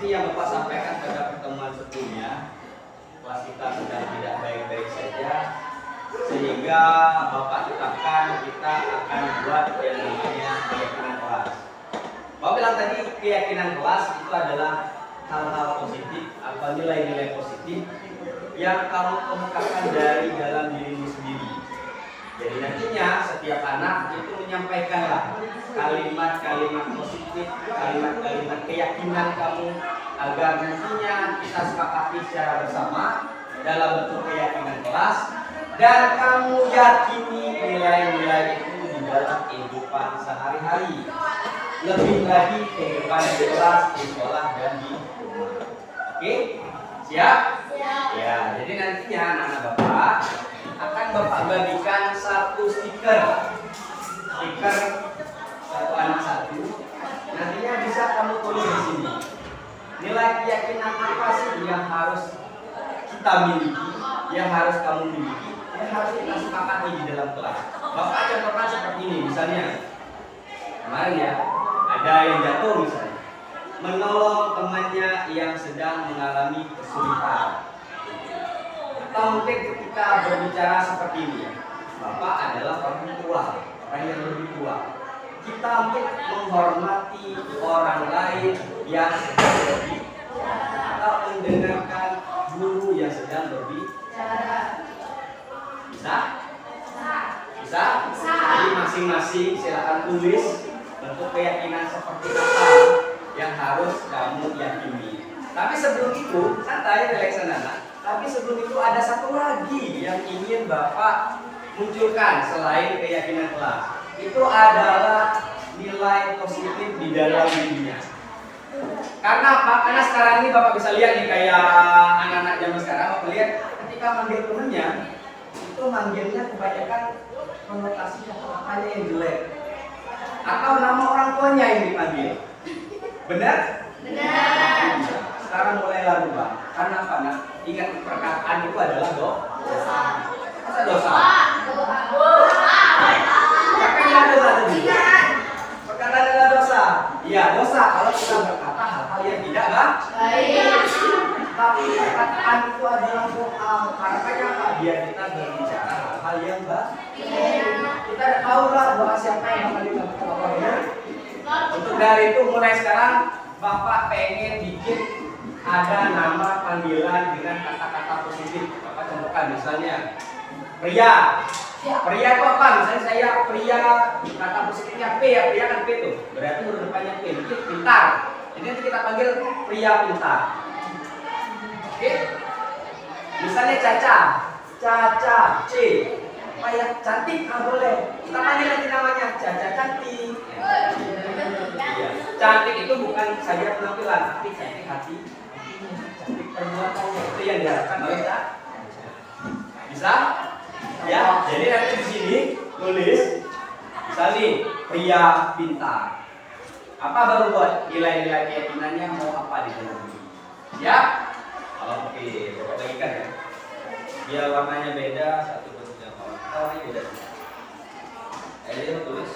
seperti yang Bapak sampaikan pada pertemuan sebelumnya, kelas kita sedang tidak baik-baik saja, sehingga Bapak tetapkan kita akan buat yang namanya keyakinan kelas. Bapak bilang tadi keyakinan kelas itu adalah hal-hal positif atau nilai-nilai positif yang kamu kemukakan dari dalam dirimu sendiri. Jadi nantinya setiap anak itu menyampaikanlah kalimat-kalimat positif, kalimat-kalimat keyakinan kamu agar nantinya kita sepakati secara bersama dalam bentuk keyakinan kelas dan kamu yakini nilai-nilai itu di dalam kehidupan sehari-hari. Lebih lagi kehidupan di kelas, di sekolah dan di rumah. Oke? Siap? Ya, jadi nantinya anak-anak Bapak akan Bapak bagikan satu stiker satu anak satu. Nantinya bisa kamu tulis di sini. Nilai keyakinan apa sih yang harus kita miliki, yang harus kamu miliki, yang harus kita sepakati di dalam kelas. Bapak contohkan seperti ini, misalnya kemarin ya, ada yang jatuh misalnya, menolong temannya yang sedang mengalami kesulitan. Atau mungkin ketika berbicara seperti ini ya, Bapak adalah orang tua, orang yang lebih tua. Kita mungkin menghormati orang lain yang sedang berbicara atau mendengarkan guru yang sedang berbicara. Bisa? Bisa? Jadi masing-masing silakan tulis bentuk keyakinan seperti apa yang harus kamu yakini. Tapi sebelum itu, santai, relax anak-anak. Tapi sebelum itu ada satu lagi yang ingin Bapak munculkan selain keyakinan kelas. Itu adalah nilai positif di dalam dirinya. Karena apa? Karena sekarang ini Bapak bisa lihat nih kayak anak-anak zaman sekarang, Bapak lihat ketika manggil temennya, itu manggilnya kebanyakan konotasi kata-katanya yang jelek. Atau nama orang tuanya yang dipanggil. Benar? Benar. Sekarang mulailah berubah. Karena apa? Nah, ingat perkataan itu adalah dosa. Masa dosa? Siapa yang ada dosa tadi? Perkataan adalah dosa. Iya, dosa kalau kita berkata hal-hal yang tidak baik. Tapi perkataan itu adalah doa. Karena apa? Biar kita berbicara hal-hal yang baik. Kita tahu lah doa siapa yang akan dikabulkan Allah. Untuk dari itu mulai sekarang Bapak pengen bikin ada nama panggilan dengan kata-kata positif. Bapak contohkan misalnya pria. Pria itu apa? Misalnya saya pria, kata positifnya P ya, pria kan P itu. Berarti huruf depannya P, mungkin pintar. Jadi nanti kita panggil pria pintar. Oke? Misalnya Caca, Caca, C. Apa ya? Cantik, boleh. Kita panggil nanti namanya Caca cantik. Ya. Cantik itu bukan saja penampilan, tapi cantik hati. Cantik perbuatannya itu yang diharapkan oleh kita. Bisa? Ya, jadi nanti di sini tulis misalnya nih, pria pintar. Apa baru buat nilai-nilai keyakinannya mau apa di dalam ini? Ya? Oke, Bapak bagikan ya. Biar warnanya beda, satu bentuknya warnanya beda. Jadi tulis.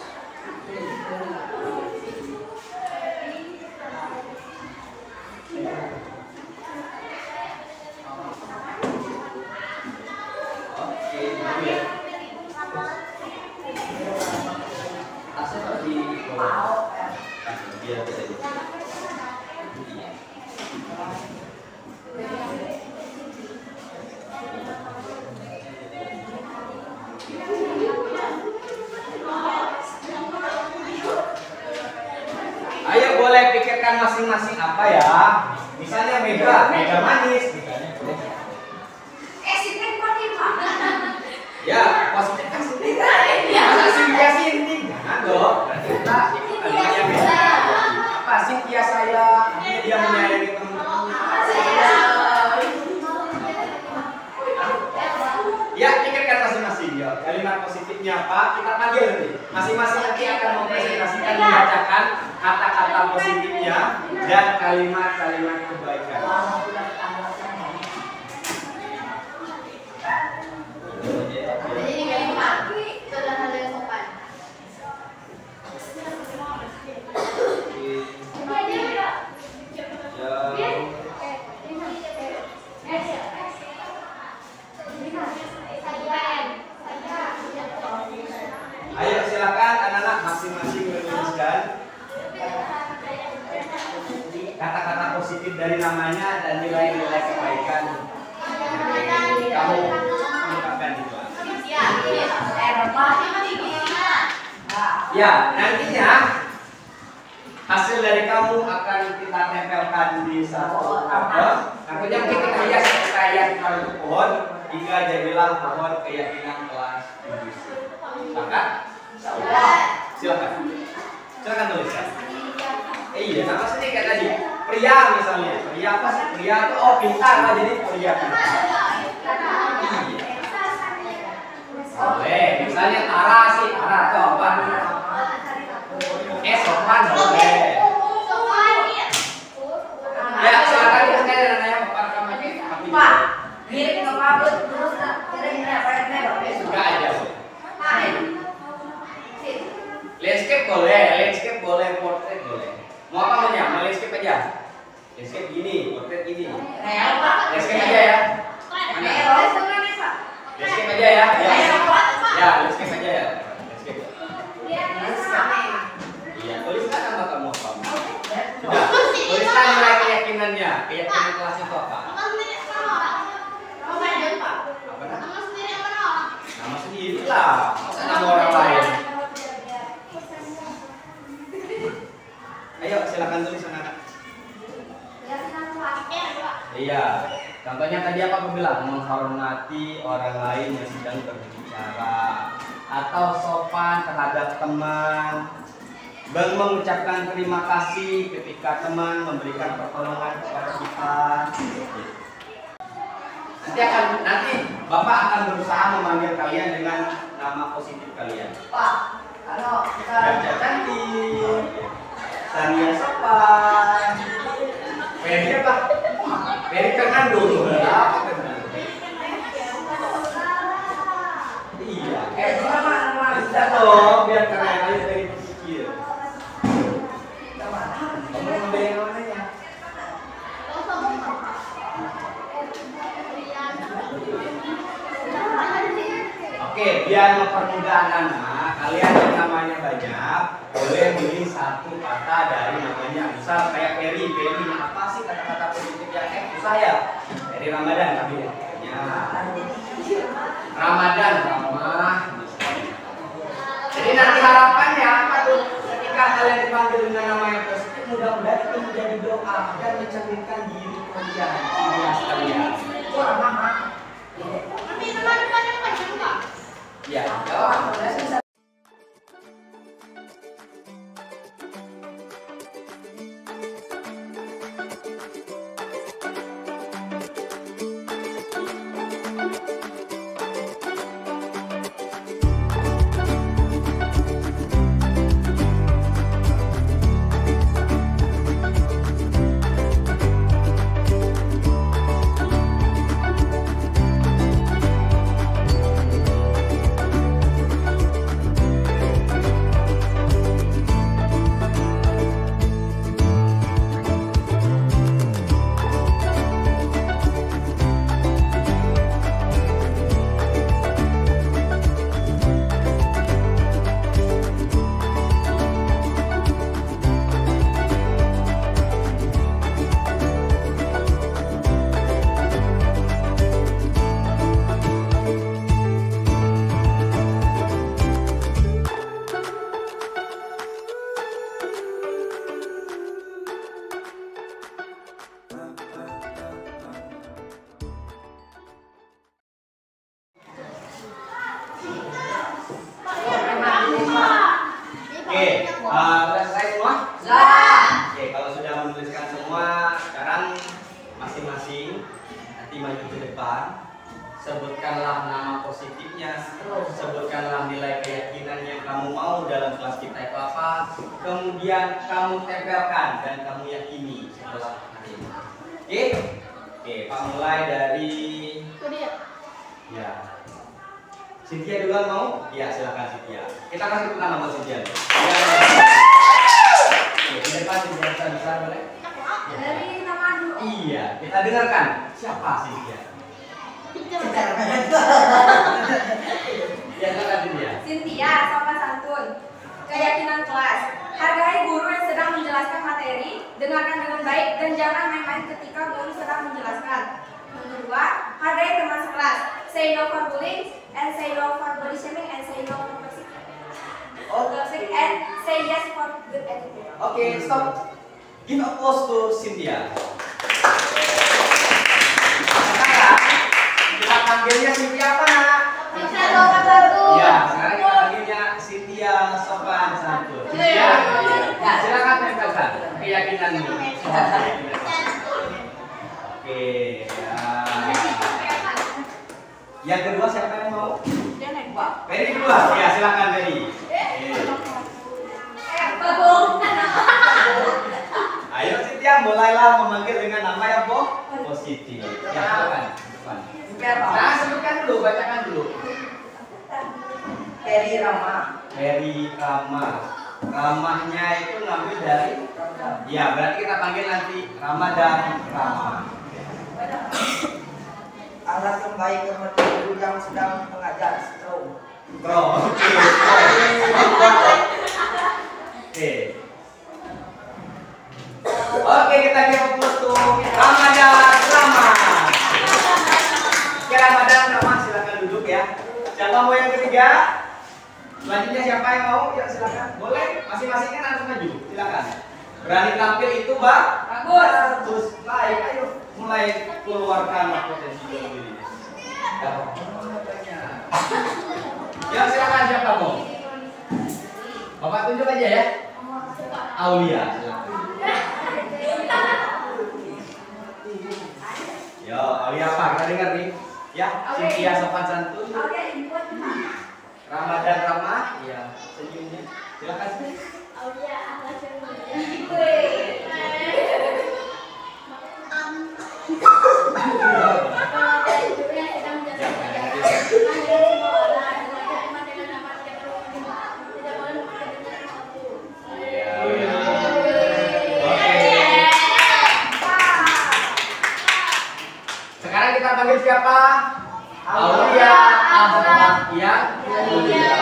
Ayo boleh pikirkan masing-masing apa ya. Misalnya Mega manis misalnya. Ya, positif kan Sinti. Masa Cynthia Sinti? Jangan dong. Berarti kita kalimatnya beda. Apa Cynthia saya? Dia menyayangi teman-temannya. Ya, pikirkan masing-masing ya. Kalimat positifnya apa? Kita panggil nanti. Masing-masing nanti akan mempresentasikan, membacakan kata-kata positifnya dan kalimat-kalimat kebaikan. namanya dan nilai-nilai kebaikan kamu ungkapkan itu. Ya, nantinya hasil dari kamu akan kita tempelkan di satu karton. Nantinya mungkin kita hias kayak kartu pohon hingga jadilah pohon keyakinan kelas industri. Sepakat? Silakan. Silakan tuliskan. Iya, nama sendiri kayak tadi. Pria misalnya. Pria apa sih? Pria itu pintar lah, jadi pria pintar. Iya. Boleh. Misalnya Tara sih. Tara itu apa? Sopan boleh. Ya, silakan kita dengan nanya Bapak kamu. Pak, mirip nggak apa-apa terus kira-kira apa yang suka aja. Landscape boleh, portrait boleh. Mau apa maunya? Mau landscape aja. Landscape gini, portrait gini. Landscape aja ya. Mana? Landscape aja ya. Ya, landscape aja ya. Landscape. Iya, tuliskan nama kamu apa? Sudah. Tuliskan nilai keyakinannya. Keyakinan kelas itu apa? Nama sendiri lah. Masa nama orang lain? Ayo silakan tulis anak-anak. Iya. Contohnya tadi apa aku bilang? Menghormati orang lain yang sedang berbicara, atau sopan terhadap teman, mengucapkan terima kasih ketika teman memberikan pertolongan kepada kita. Nanti Bapak akan berusaha memanggil kalian dengan nama positif kalian. Pak, halo, kita cantik. Tania sopan. Ferry apa? Ferry kan dulu. Iya. Bisa dong, biar keren aja dari kecil. Kamu membeli namanya? Oke, biar mempermudah anak-anak, kalian yang namanya banyak, boleh milih satu kata dari namanya. Misal kayak Ferry apa sih kata-kata positif yang susah ya? Ferry Ramadan tapi ya. Ramadan, ramah. Jadi nanti harapannya apa tuh? Ketika kalian dipanggil dengan nama yang positif, mudah-mudahan itu menjadi doa dan mencerminkan diri kalian, kalian. Ya, jawab. Sudah selesai semua? Sudah. Oke, kalau sudah menuliskan semua, sekarang masing-masing nanti maju ke depan. Sebutkanlah nama positifnya, sebutkanlah nilai keyakinan yang kamu mau dalam kelas kita itu apa. Kemudian kamu tempelkan dan kamu yakini setelah hari ini. Oke? Oke, Pak mulai dari ya. Cynthia duluan mau? Iya, silakan Cynthia. Kita kasih tepuk tangan buat Cynthia. Oke, di depan Cynthia bisa boleh? Dari nama dulu. Iya, kita dengarkan siapa Cynthia. Ya, silakan Cynthia. Cynthia, sopan santun, keyakinan kelas, Hargai guru yang sedang menjelaskan materi, dengarkan dengan baik, dan jangan main-main ketika guru sedang menjelaskan. Yang kedua, hargai teman sekelas. Say no for bullying, and say no for body shaming, and say no for toxic, and say yes for good attitude. Oke, stop. Give applause to Cynthia. Sekarang kita panggilnya Cynthia apa, Nak? Ya, sekarang kita panggilnya Cynthia Sopan Santun. Cynthia, ya, silakan tempelkan keyakinanmu. Oke, ya. Yang kedua siapa yang mau? Ferry kedua, ya silakan Ferry. Ayo Cynthia, mulailah memanggil dengan nama yang positif. Ya, silakan. Nah, sebutkan dulu, bacakan dulu. Ferry Rama. Ferry Rama. Ramahnya itu ngambil dari, ya berarti kita panggil nanti Ramadan Rama. Alat yang baik kepada guru yang sedang mengajar. Bro, oke. Oke, kita give applause to Ramadan Rama. Oke, Ramadan Rama silakan duduk ya. Siapa mau yang ketiga? Selanjutnya siapa yang mau? Ya silakan. Boleh, masing-masing kan harus maju. Silakan. Berani tampil itu, Mbak? Bagus. Baik, ayo mulai keluarkan potensi diri. Ya silakan, siapa mau? Bapak tunjuk aja ya. Aulia. Yo, Aulia apa? Kita dengar nih. Ya, Cynthia Sopan Santun. Ramadan Rama, ya senyumnya. Silakan. Aulia Sekarang kita panggil siapa? Aulia Ahmad yang mulia.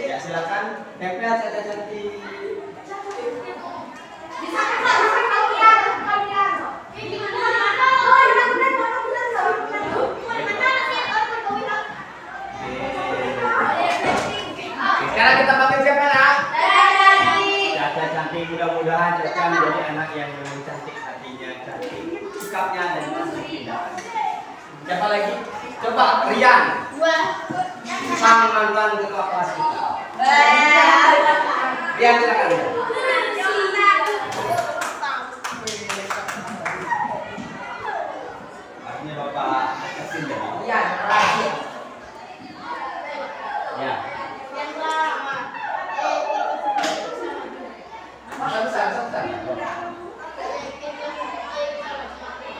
Ya silakan tempel saya cantik. Sekarang kita panggil siapa, Nak? Caca cantik, mudah-mudahan Caca menjadi anak yang memang cantik hatinya, cantik sikapnya dan cantik tindakan. Siapa lagi? Coba Rian. Sang mantan ketua kelas kita. Rian silakan. Artinya Bapak Kasim jadi. Ya, terakhir. Ya. Besar.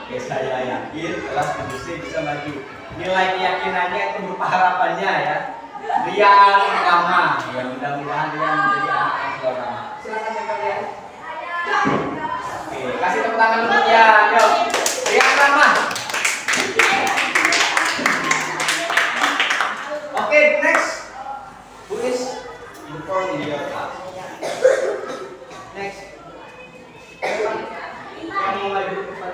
Oke, saya yakin kelas industri bisa maju. Nilai keyakinannya itu berupa harapannya ya. Rian Rama, ya mudah-mudahan Rian menjadi anak yang Rama. Silakan ya kalian. Oke, kasih tepuk tangan untuk Rian. Yuk, Rian Rama. Oke, next. Who is in front in your class? Next. Yang mau maju ke depan.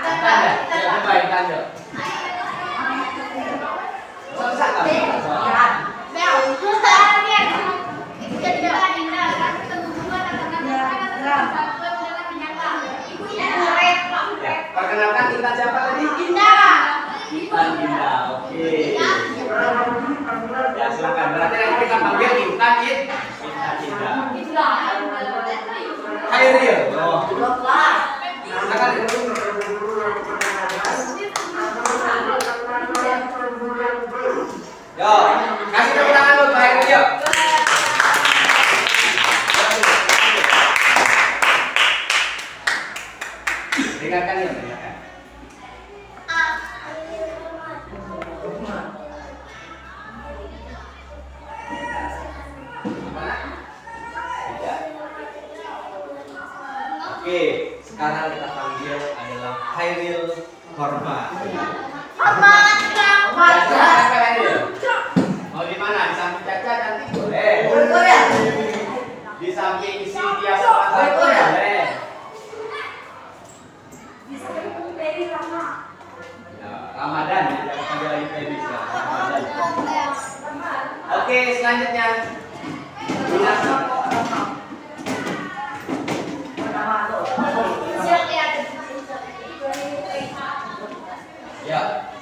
Tanda, ya coba yang tanda. Susah kan? Perkenalkan Intan siapa tadi? Intan Dinda, oke. Ya silakan. Berarti nanti kita panggil Intan Dinda. Khairil. Oh. Silakan. Yo, kasih tepuk tangan lu Khairil yuk. Dengarkan ya, dengarkan. Oke, sekarang kita panggil adalah Khairil Hormat. Hormat. Mau di mana? Di samping Caca cantik boleh. Di samping si Tias boleh. Di samping Peri Rama. Ya, Ramadan ya, jangan panggil lagi Feby sekarang. Ramadan. Oke, selanjutnya Winarti. Ya.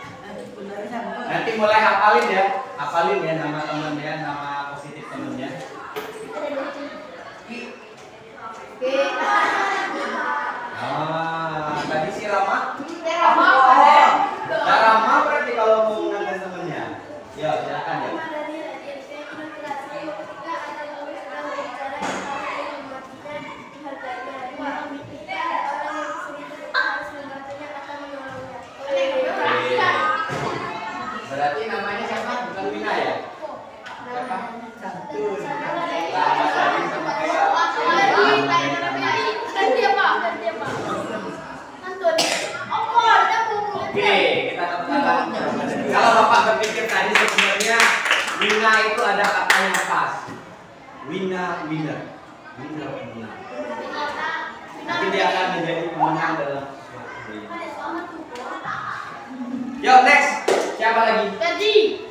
Nanti mulai hafalin ya nama temennya, nama positif temennya. Tadi si Rama. Nah, Rama berarti kalau mau mengenal temennya. Ya, silakan ya. Berarti namanya siapa? Bukan Wina ya? Siapa? Rama tadi sama kayak Oke, kita katakan kalau Bapak berpikir tadi sebenarnya Wina itu ada kata yang pas. Winner. Mungkin dia akan menjadi pemenang dalam sesuatu. Yuk, next. Siapa lagi? Pedi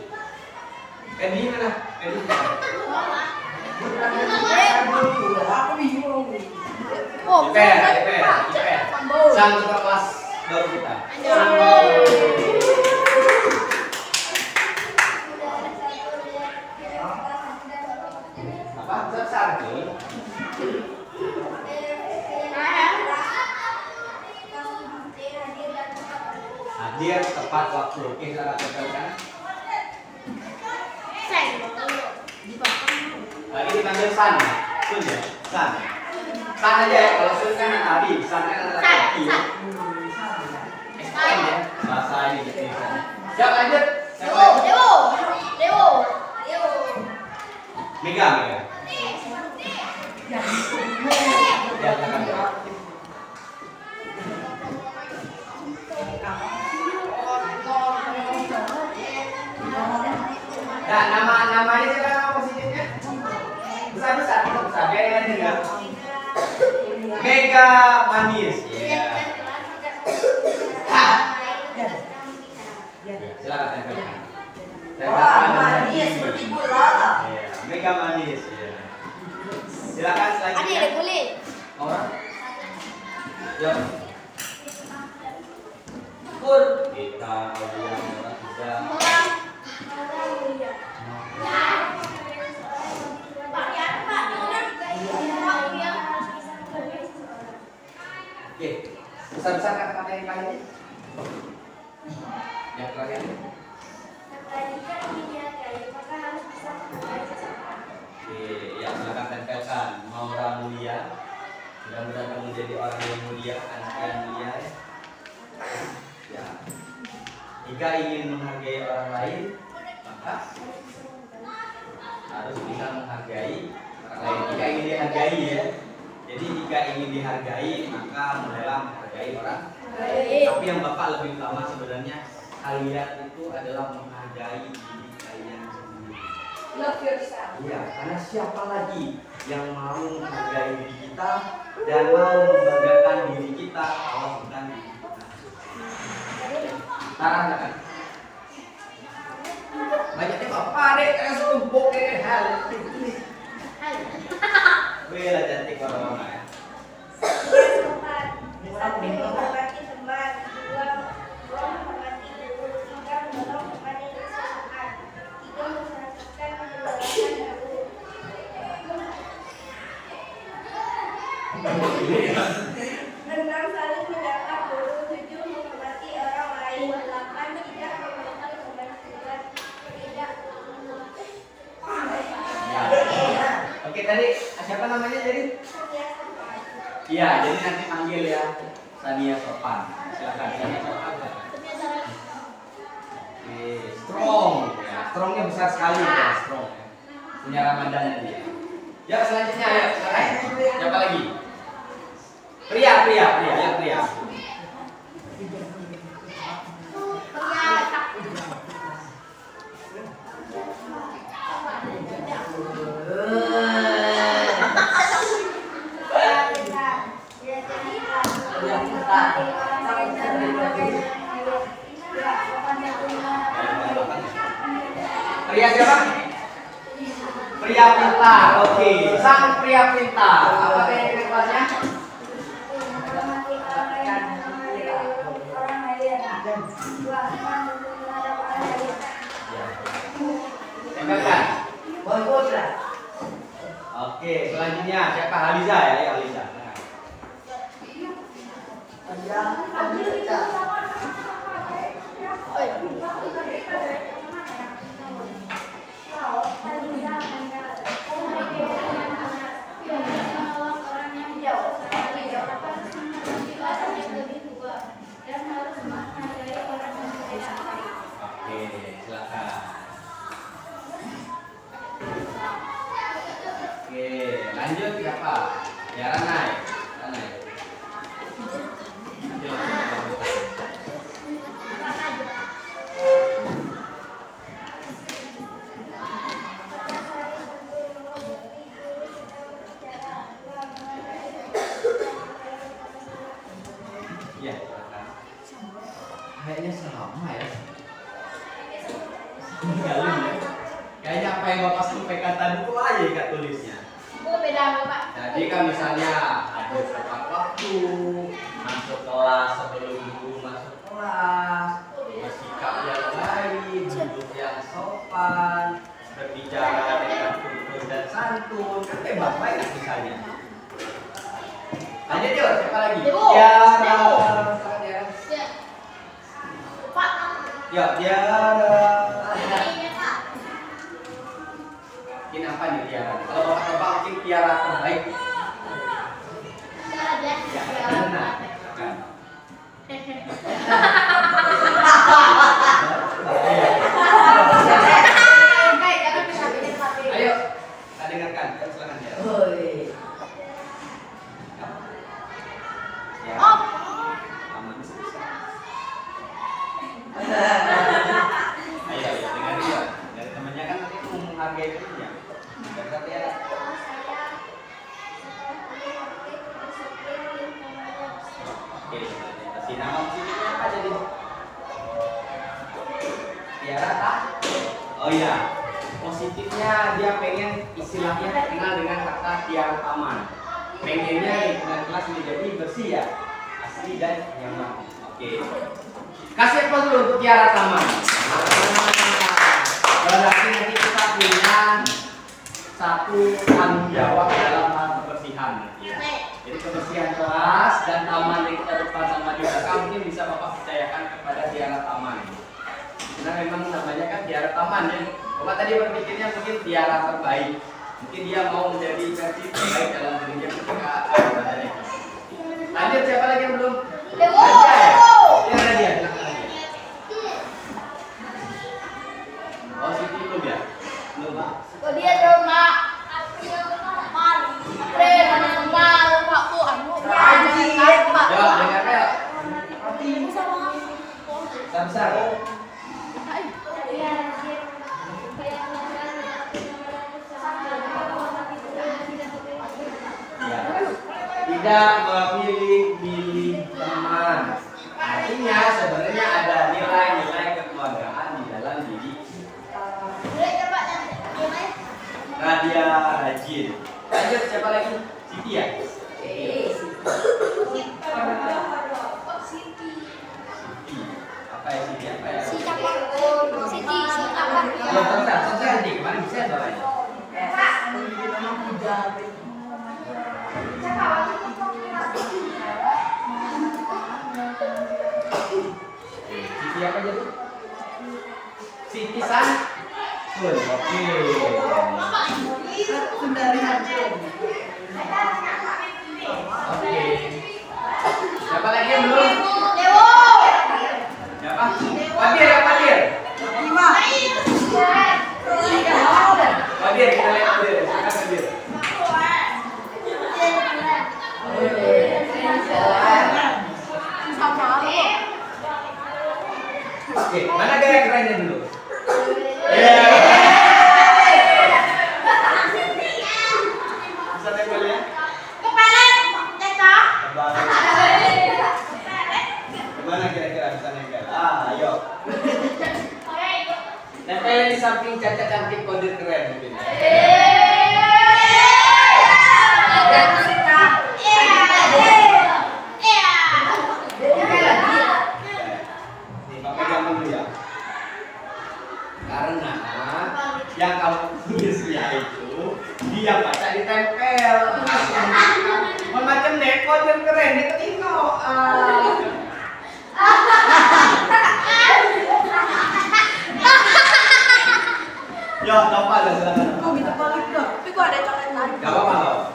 mana? Pedi. IPR. Sang ketua kelas baru kita. Apa? Besar tuh. Hadir tepat waktu. Oke, kita tempelkan. Lagi dipanggil San ya? Sun ya? San aja ya, kalau Sun kan Abi, San kan anak laki ya. SN ya, bahasa ini gitu. Siap lanjut. Dewo. Mega. Ya, silakan. Nah, namanya siapa nama positifnya? Besar, biar yang dengar. Mega manis. Ya. Silakan tempelkan. Manis seperti bola. Mega manis. Ya. Silakan selanjutnya. Ada kulit. Orang. Yuk. Kur. Kita orang sudah. Oke, besar-besar kata-kata yang lainnya. Yang terakhir. Oke, ya silakan tempelkan. Maura mulia. Mudah-mudahan kamu menjadi orang yang mulia, anak yang mulia. Ya. Jika ingin menghargai orang lain, maka harus bisa menghargai orang lain. Jika ingin dihargai ya. Jadi jika ingin dihargai, maka mulailah menghargai orang lain. Tapi yang Bapak lebih utama sebenarnya kalian itu adalah menghargai diri kalian sendiri. Love yourself. Iya, karena siapa lagi yang mau menghargai diri kita dan mau membanggakan diri kita kalau bukan diri kita. Tarang kan? Banyaknya Bapak deh, kayak setumpuk kayak hal. Wih lah cantik orang-orang ya. Menghormati teman, dua menghormati guru, tiga menolong teman yang kesusahan, tiga memperhatikan menjalankan enam saling mendapat guru, tujuh menghormati orang lain, delapan tidak memotong keberhasilan, tidak Oke tadi siapa namanya jadi? Iya, jadi nanti panggil ya Sania Sopan. Silakan Sania Sopan. Oke, strong. Ya, strongnya besar sekali ya, strong. Punya Ramadan dia. Ya selanjutnya ya, silakan. Siapa lagi? Pria, yang pria. Pria siapa? Pria pintar. Oke, sang pria pintar. Apa yang di kelasnya? Tempelkan. Oke, selanjutnya siapa? Haliza ya, Haliza. Oke, silakan. Oke, lanjut siapa? Ya, Ranai. Ya, silakan. Kayaknya sama ya. Kayaknya apa yang Bapak sampaikan tadi itu aja Kak tulisnya. Oh, beda Bapak. Jadi kan misalnya ada tepat waktu, masuk kelas sebelum guru masuk kelas, bersikap yang baik, duduk yang sopan, berbicara dengan tutur dan santun, kan hebat banget misalnya. Lanjut yuk, siapa lagi? Tiara. Pak. Ya, Tiara. Mungkin apa nih Tiara? Kalau Bapak tebak mungkin Tiara terbaik. Ya, benar. Kan. Ayo, kita dengarkan. Silakan Tiara. Ya. Aman bisa. Ayo, dengar dia. Dari temannya kan nanti mau menghargai temannya. Dengar Tiara. Oke, kasih nama positifnya apa jadi? Tiara tak? Oh iya, positifnya dia pengen istilahnya kenal dengan kata Tiara Taman. Pengennya lingkungan kelas menjadi bersih ya, asli dan nyaman. Oke, kasih apa dulu untuk Tiara Taman? Berarti nanti kita punya satu tanggung jawab dalam hal kebersihan. Jadi kebersihan kelas dan taman yang kita depan sama di belakang mungkin bisa Bapak percayakan kepada Tiara Taman. Karena memang namanya kan Tiara Taman ya. Bapak tadi berpikirnya mungkin Tiara terbaik. Mungkin dia mau menjadi versi terbaik dalam dirinya ketika ada itu. Lanjut, siapa lagi yang belum? Nadia ya? Ya Nadia, silakan Nadia. Oh, Siti belum ya? Belum Pak. Dia rumah Ya, dengar ya. Besar. Ya. Tidak memilih-milih teman. Artinya sebenarnya ada nilai-nilai kekeluargaan di dalam diri. Nadia rajin. Lanjut, siapa lagi? Siti ya? Siti. Apa ya Siti? Apa ya? Siti. Ya, bentar, nanti kemarin bisa soalnya. Siti apa jadi? Siti San. Oke. Oke. Siapa lagi yang belum? Siapa? Wadir ya, Wadir. Wadir, kita lihat Wadir. Silakan Wadir. Yang baca ditempel. Macam dekoder keren itu Tino. Yo, apa lah silakan. Kok gitu balik dong? Tapi kok ada coret lagi? Gak apa-apa loh.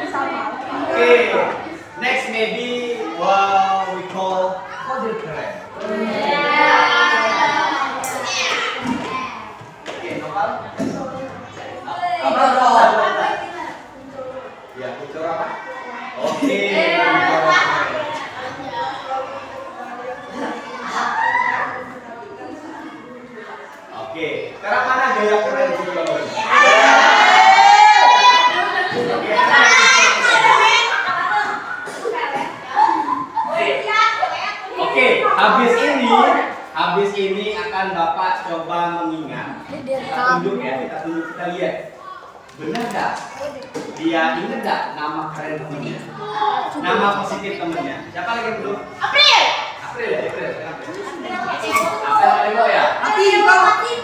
Sama. Oke, next maybe what we call kode keren. Oke, Nopal. Apa dong? Ya, kucur apa? Oke. Oke, sekarang mana gaya keren di Jawa? Oke, habis ini akan Bapak coba mengingat. Kita tunjuk ya, kita lihat. Benar nggak? Dia ingat nggak nama keren temennya? Nama positif temennya? Siapa lagi dulu? April. April ya, April. April ya? Mati juga. Mati.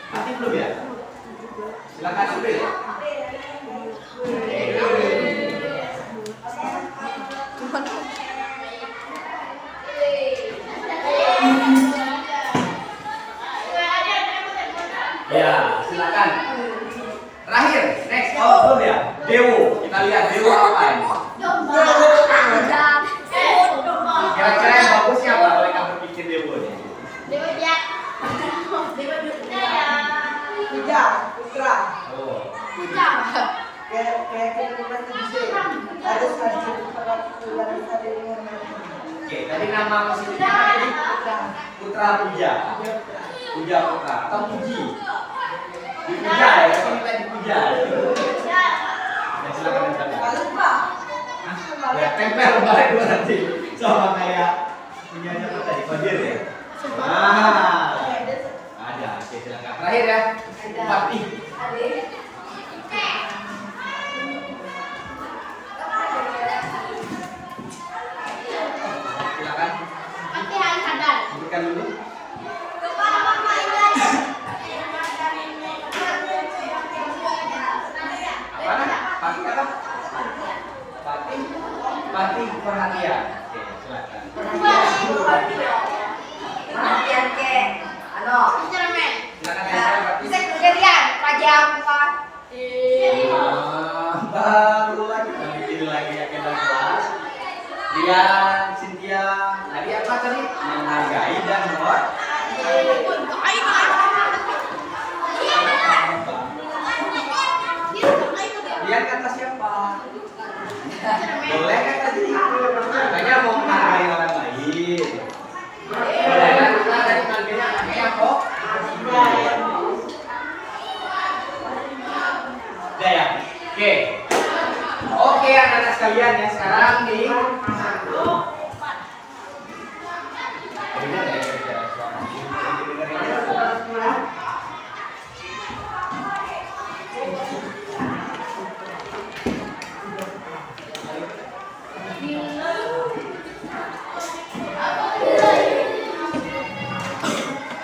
Mati belum ya? Silakan April ya. Ya, silakan. Terakhir, next belum ya? Dewo. Kita lihat Dewo apa ini? Kira-kira yang bagus siapa kalau kamu bikin Dewo nih? Puja, putra. Oh. Kayak kita bisa. Harus kasih Oke, tadi nama positifnya tadi Putra Puja. Puja Putra atau Puji. Dipuja ya, tapi kita dipuja. Ya silakan silakan. Ya tempel balik dulu nanti. Sama kayak punya siapa tadi Kodir ya. Ada. Oke silakan. Terakhir ya. Pati. Silakan. Berikan dulu. Pati perhatian. Oke, silakan. Perhatian ke. Silakan Pati. Bisa kejadian pajang Pak. Baru lagi bikin lagi ya kita kelas. Dian, Cynthia, tadi apa tadi? Menghargai dan Dian kata siapa? Boleh kan tadi? Makanya mau menghargai orang lain. Boleh kan? Kita tadi manggilnya anaknya kok? Udah ya? Oke. Oke anak-anak sekalian ya sekarang nih.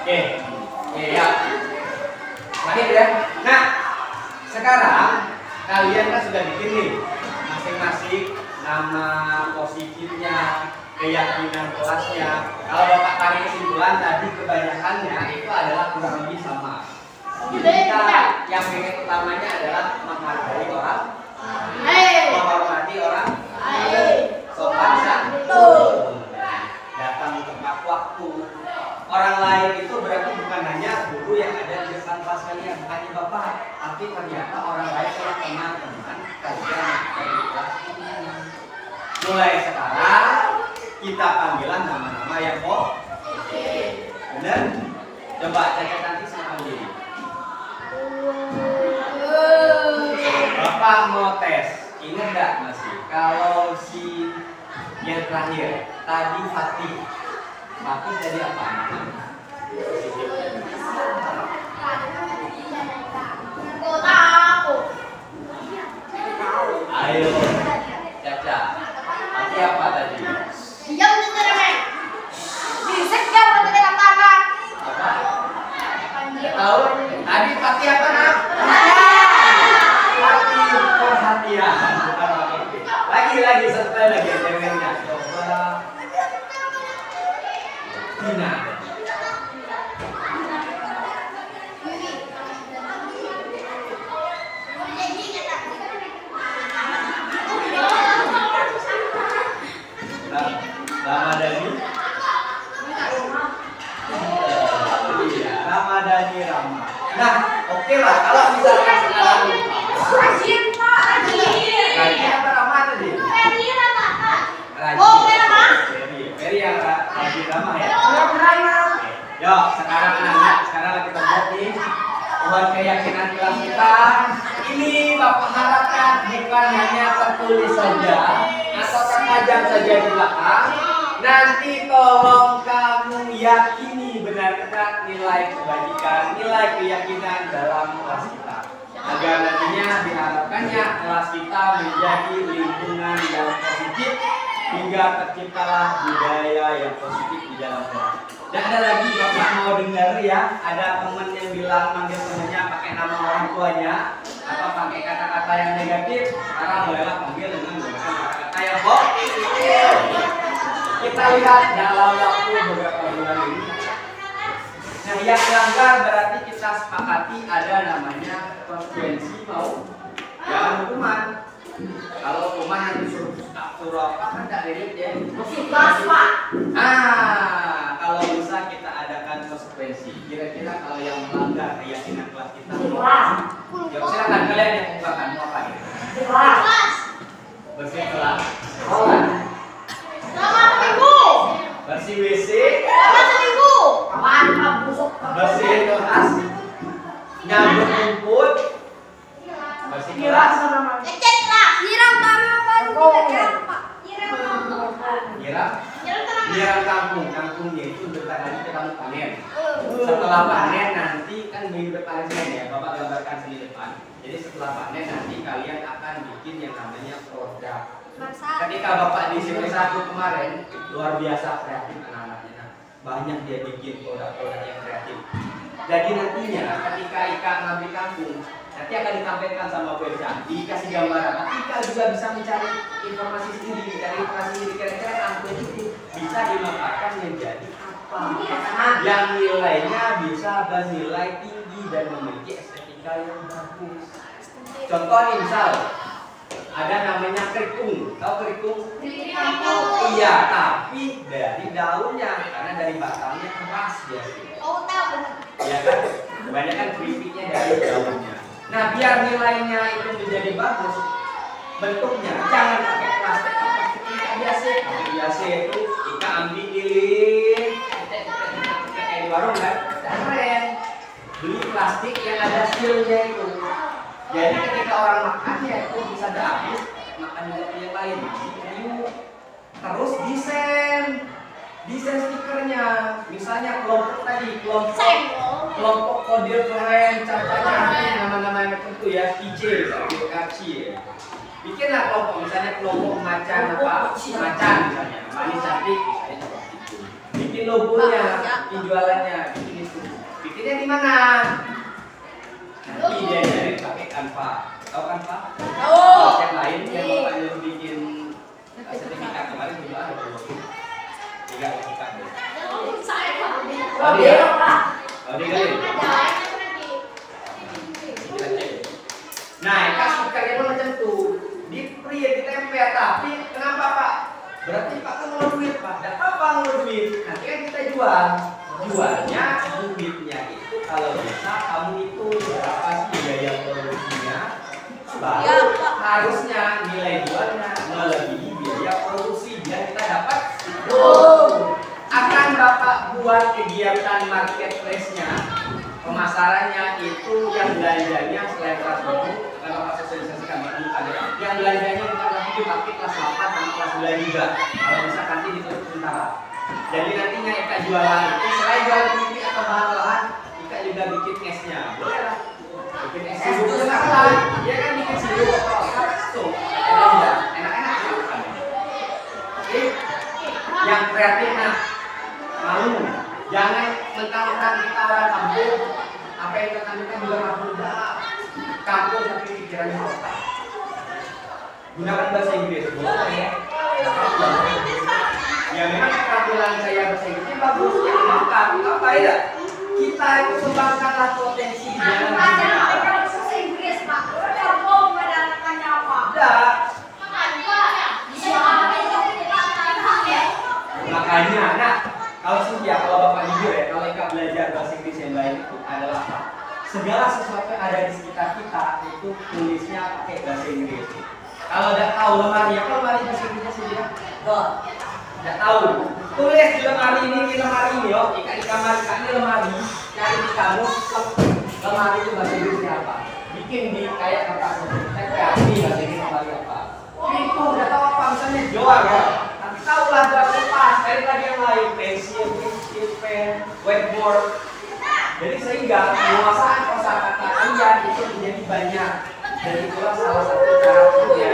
Oke ya. Terakhir ya. Nah, sekarang kalian kan sudah bikin nih masing-masing nama positifnya, keyakinan kelasnya. Kalau Bapak tarik kesimpulan tadi kebanyakannya itu adalah kurang lebih sama. Kita yang pengen utamanya adalah menghargai orang, menghormati orang, sopan santun, datang tepat waktu. Orang lain itu berarti bukan hanya guru yang ada di depan kelas kalian, hanya Bapak, tapi ternyata orang lain adalah teman-teman kalian dari kelas ini. Mulai sekarang kita panggilan nama-nama yang kok. Benar? Coba cacat nanti sama diri. Bapak mau tes, ingat nggak masih? Kalau si yang terakhir tadi Fatih jadi apa? Ayo, Caca. Fatih apa tadi? Bisa nggak mengenai apa-apa? Apa? Nggak tahu. Tadi Pak, kalau misalkan sekarang Rajin Pak, rajin rajin. apa ramah tadi? Rajin apa Pak? Rajin. Oh, ramah. Ferry yang rajin ramah ya. Ramah. Yuk, sekarang anak-anak, sekarang kita buat nih buat keyakinan kelas kita. Ini Bapak harapkan bukan hanya tertulis saja atau terpajang saja di belakang. Nanti tolong kamu yakini benar-benar nilai kebajikan, nilai keyakinan dalam kelas kita. Agar nantinya diharapkannya kelas kita menjadi lingkungan yang positif hingga terciptalah budaya yang positif di dalam kelas. Dan ada lagi Bapak mau dengar ya, ada teman yang bilang manggil temannya pakai nama orang tuanya atau pakai kata-kata yang negatif. Sekarang bolehlah panggil dengan menggunakan kata-kata yang positif. Kita lihat dalam waktu beberapa bulan ini. Nah, yang melanggar berarti kita sepakati ada namanya konsekuensi mau jangan hukuman. Kalau hukuman yang disuruh apa kan tidak relate ya. Pak. Kalau bisa kita adakan konsekuensi. Kira-kira kalau yang melanggar keyakinan kelas kita mau ya silakan kalian yang ungkapkan mau apa gitu. Bersih kelas. Selamat minggu. Bersih WC. Selamat minggu. Bersih kelas. Nyambut rumput. Bersih kelas. Ngecek kelas. Nyiram tanaman kita Pak. Nyiram kampungnya itu bentar lagi kita mau panen. Setelah panen nanti kan minggu depan Senin ya, Bapak gambarkan Senin depan. Jadi setelah panen nanti kalian akan bikin yang namanya produk. Ketika Bapak di semester 1 kemarin luar biasa kreatif anak-anaknya, banyak dia bikin produk-produk yang kreatif. Jadi nantinya ketika Ika ngambil kangkung, nanti akan ditampilkan sama Bu Elsa, dikasih gambaran. Ika juga bisa mencari informasi sendiri, mencari informasi sendiri. Kira-kira kangkung itu bisa dimanfaatkan menjadi apa? Yang nilainya bisa bernilai tinggi dan memiliki estetika yang bagus. Contoh nih misal ada namanya kerikung, tahu kerikung? Iya, tapi dari daunnya karena dari batangnya keras biasanya. Oh, tahu. Ya kan, kebanyakan keripiknya dari daunnya. Nah, biar nilainya itu menjadi bagus, bentuknya jangan pakai plastik biasa. Biasa itu kita ambil lilin, kayak di warung kan, keren. Beli plastik yang ada sealnya itu. Jadi ketika orang makannya itu bisa habis, makan yang lain. Terus desain stikernya, misalnya kelompok tadi, kelompok kode keren, contohnya nama-nama yang tertentu ya, TJ, Kaci ya. Bikinlah kelompok, misalnya kelompok macan apa, macan misalnya, manis cantik, misalnya seperti itu. Bikin logonya, bikin jualannya, bikin itu. Bikinnya di mana? Nanti dia jadi pakai Canva, tahu Canva? Yang lain yang Bapak yang bikin sertifikat kemarin juga ada logo. 3 sertifikat. Nah, kasih stikernya itu macam tuh, di print, ditempel. Tapi kenapa Pak? Berarti Pak kan mau duit Pak. Dan apa mau duit? Nanti kan kita jual. Jualnya duitnya itu kalau bisa kamu itu berapa sih biaya produksinya? Baru harusnya nilai jualnya melebihi biaya produksi biar kita dapat. Akan Bapak buat kegiatan marketplace-nya, pemasarannya itu yang belanjanya selain kelas 1, akan Bapak sosialisasikan ada yang belanjanya bukan lagi dipakai kelas 8 sama kelas 9 juga. Kalau bisa nanti ditutup sementara. Jadi nantinya Ika jualan itu selain jualan keripik atau bahan-bahan, Ika juga bikin esnya. Boleh lah. Bikin es sirup itu masalah. Dia kan bikin sirup tuh, enak-enak kan. Oke. Yang kreatif nah mau jangan mentang-mentang kita orang kampung, apa yang kita tampilkan juga anak muda kampung tapi pikirannya kota. Gunakan bahasa Inggris boleh ya, memang keterampilan saya bahasa Inggrisnya bagus ya, maka apa ya kita itu kembangkanlah potensi di dalam bahasa Inggris Pak. Kamu mendatangkannya apa? Enggak. Makanya, nah kalau Bapak jujur ya, kalau Ika belajar bahasa Inggris yang baik itu adalah apa? Segala sesuatu ada di sekitar kita itu tulisnya pakai bahasa Inggris. Kalau tidak tahu lemari, apa lemari bahasa Inggrisnya sih dia? Tidak tahu. Tulis di lemari ini yo. Di kamar ini lemari. Cari di kamus lemari itu bahasa Inggrisnya apa? Bikin di kayak kertas. Ini bahasa Inggris lemari apa? Itu udah tahu apa misalnya jual ya. Nanti tahulah berapa pas. Cari lagi yang lain, pensil, pen, whiteboard. Jadi sehingga penguasaan kosakata kalian itu menjadi banyak. Dan itulah salah satu cara ya.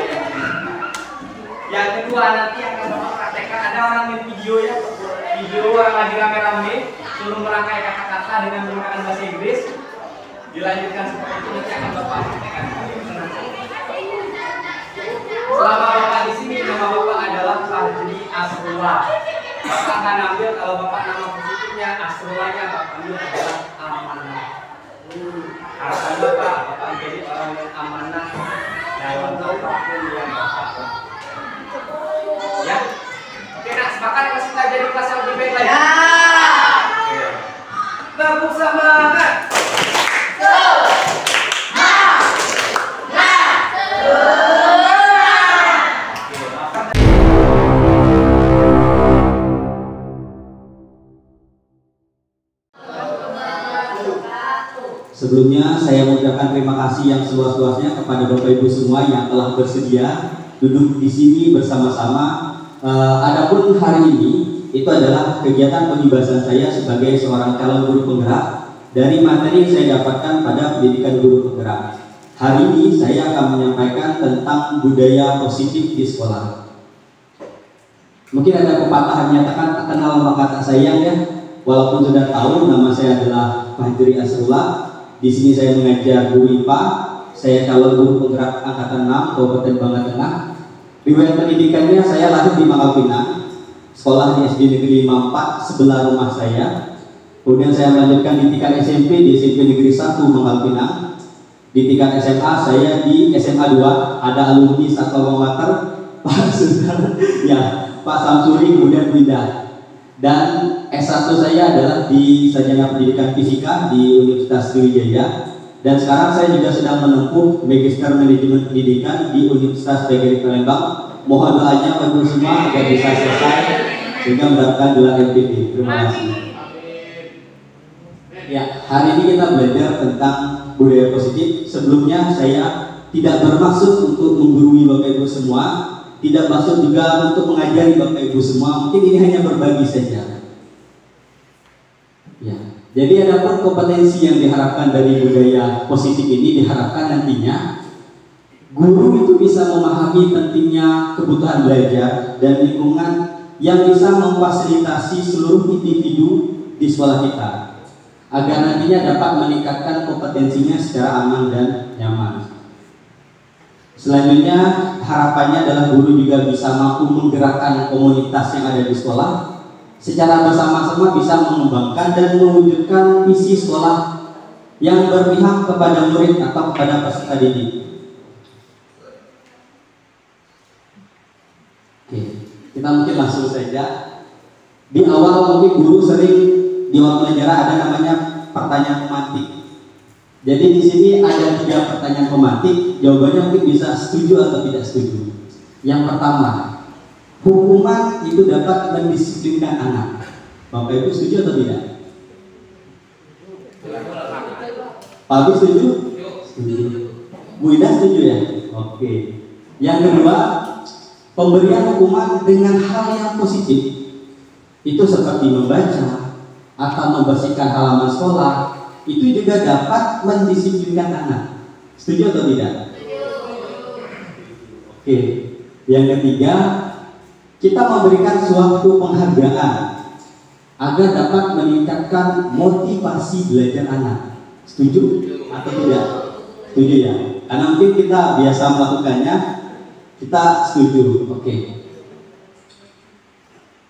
Yang kedua nanti akan Bapak praktekkan, ada orang main video ya, video orang lagi rame-rame suruh merangkai kata-kata dengan menggunakan bahasa Inggris. Dilanjutkan seperti itu nanti akan Bapak praktekkan. Selama Bapak di sini nama Bapak adalah Fadli Asrullah. Bapak akan ambil, kalau Bapak nama positifnya Asrullahnya Bapak ambil adalah amanah. Harapan Bapak menjadi orang yang amanah dalam apapun yang Bapak. Ya, oke nak sepakat kelas kita jadi kelas yang lebih baik lagi. Ya. Oke. Tepuk semangat. Sebelumnya saya mengucapkan terima kasih yang seluas-luasnya kepada Bapak Ibu semua yang telah bersedia duduk di sini bersama-sama. Adapun hari ini itu adalah kegiatan pembebasan saya sebagai seorang calon guru penggerak dari materi yang saya dapatkan pada pendidikan guru penggerak. Hari ini saya akan menyampaikan tentang budaya positif di sekolah. Mungkin ada pepatah yang menyatakan kenal maka tak sayang ya. Walaupun sudah tahu nama saya adalah Fadli Asrullah. Di sini saya mengajar guru IPA. Saya calon guru penggerak angkatan 6 Kabupaten Bangka Tengah. Riwayat pendidikannya saya lahir di Pangkal Pinang, sekolah di SD Negeri 54 sebelah rumah saya. Kemudian saya melanjutkan di tingkat SMP di SMP Negeri 1 Pangkal Pinang. Di tingkat SMA saya di SMA 2 ada alumni Satwa Water Pak Sudar, ya Pak Samsuri kemudian pindah. Dan S1 saya adalah di Sarjana Pendidikan Fisika di Universitas Sriwijaya. Dan sekarang saya juga sedang menempuh Magister Manajemen Pendidikan di Universitas PGRI Palembang. Mohon doanya bagi semua agar bisa selesai sehingga mendapatkan gelar MPD. Terima kasih. Ya, hari ini kita belajar tentang budaya positif. Sebelumnya saya tidak bermaksud untuk menggurui Bapak Ibu semua, tidak maksud juga untuk mengajari Bapak Ibu semua. Mungkin ini hanya berbagi saja. Ya. Jadi ada pun kompetensi yang diharapkan dari budaya positif ini, diharapkan nantinya guru itu bisa memahami pentingnya kebutuhan belajar dan lingkungan yang bisa memfasilitasi seluruh individu di sekolah kita agar nantinya dapat meningkatkan kompetensinya secara aman dan nyaman. Selanjutnya harapannya adalah guru juga bisa mampu menggerakkan komunitas yang ada di sekolah secara bersama-sama bisa mengembangkan dan mewujudkan visi sekolah yang berpihak kepada murid atau kepada peserta didik. Oke, kita mungkin langsung saja. Di awal mungkin guru sering di waktu pelajaran ada namanya pertanyaan pemantik. Jadi di sini ada 3 pertanyaan pemantik, jawabannya mungkin bisa setuju atau tidak setuju. Yang pertama, hukuman itu dapat mendisiplinkan anak. Bapak Ibu setuju atau tidak? Pak Agus setuju? Setuju. Bu Ida setuju ya? Oke. Yang kedua, pemberian hukuman dengan hal yang positif itu seperti membaca atau membersihkan halaman sekolah itu juga dapat mendisiplinkan anak. Setuju atau tidak? Oke. Yang ketiga, kita memberikan suatu penghargaan agar dapat meningkatkan motivasi belajar anak. Setuju atau tidak? Setuju ya? Karena mungkin kita biasa melakukannya, kita setuju. Oke.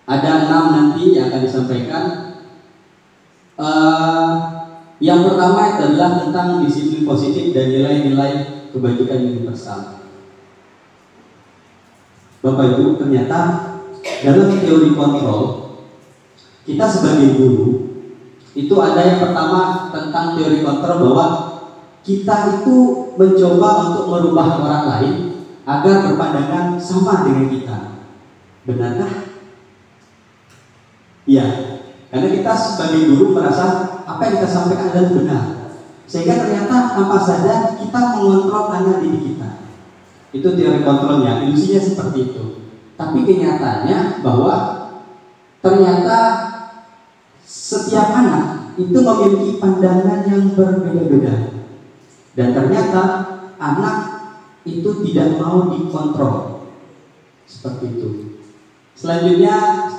Ada 6 nanti yang akan disampaikan. Yang pertama adalah tentang disiplin positif dan nilai-nilai kebajikan universal. Bapak Ibu, ternyata dalam teori kontrol kita sebagai guru itu ada yang pertama tentang teori kontrol bahwa kita itu mencoba untuk merubah orang lain agar berpandangan sama dengan kita. Benarkah? Ya, karena kita sebagai guru merasa apa yang kita sampaikan adalah benar, sehingga ternyata tanpa sadar kita mengontrol anak didik kita. Itu teori kontrolnya, ilusinya seperti itu. Tapi kenyataannya bahwa ternyata setiap anak itu memiliki pandangan yang berbeda-beda, dan ternyata anak itu tidak mau dikontrol seperti itu. Selanjutnya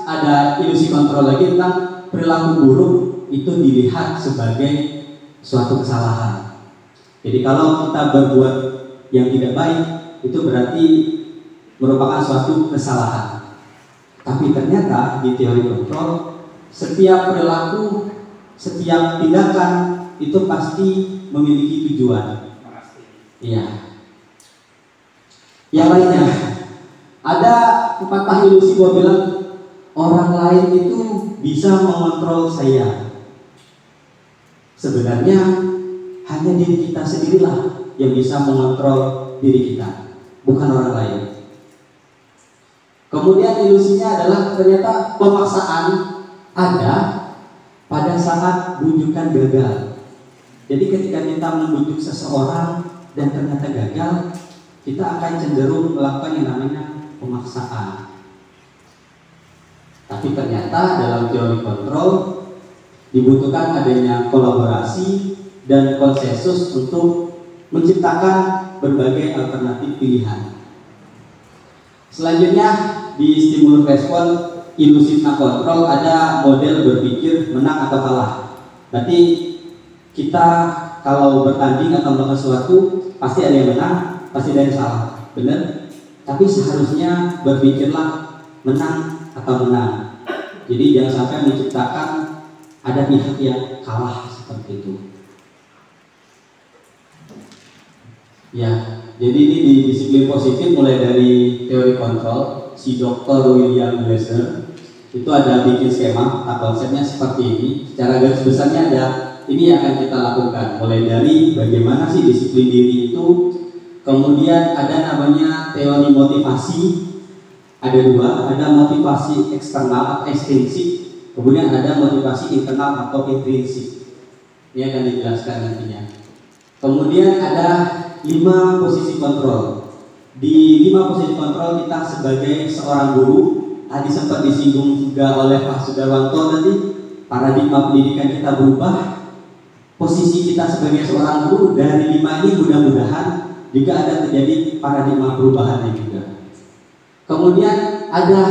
ada ilusi kontrol lagi tentang perilaku buruk itu dilihat sebagai suatu kesalahan. Jadi kalau kita berbuat yang tidak baik itu berarti merupakan suatu kesalahan. Tapi ternyata di teori kontrol setiap perilaku, setiap tindakan itu pasti memiliki tujuan. Iya. Yang lainnya ada pepatah ilusi bahwa bilang orang lain itu bisa mengontrol saya. Sebenarnya hanya diri kita sendirilah yang bisa mengontrol diri kita, bukan orang lain. Kemudian ilusinya adalah ternyata pemaksaan ada pada saat bujukan gagal. Jadi ketika kita membujuk seseorang dan ternyata gagal, kita akan cenderung melakukan yang namanya pemaksaan. Tapi ternyata dalam teori kontrol dibutuhkan adanya kolaborasi dan konsensus untuk menciptakan berbagai alternatif pilihan. Selanjutnya di stimulus respon ilusif kontrol ada model berpikir menang atau kalah. Berarti kita kalau bertanding atau melakukan sesuatu pasti ada yang menang, pasti ada yang salah, benar? Tapi seharusnya berpikirlah menang atau menang. Jadi jangan sampai menciptakan ada pihak yang kalah seperti itu. Ya, jadi ini di disiplin positif mulai dari teori kontrol si Dr. William Glasser itu ada bikin skema, konsepnya seperti ini. Secara garis besarnya ada ini yang akan kita lakukan mulai dari bagaimana sih disiplin diri itu. Kemudian ada namanya teori motivasi, ada dua, ada motivasi eksternal atau ekstrinsik, kemudian ada motivasi internal atau intrinsik. Ini akan dijelaskan nantinya. Kemudian ada 5 posisi kontrol. Di 5 posisi kontrol kita sebagai seorang guru, tadi sempat disinggung juga oleh Pak Sudarwanto tadi, paradigma pendidikan kita berubah. Posisi kita sebagai seorang guru dari 5 ini mudah-mudahan juga ada terjadi paradigma perubahannya juga. Kemudian ada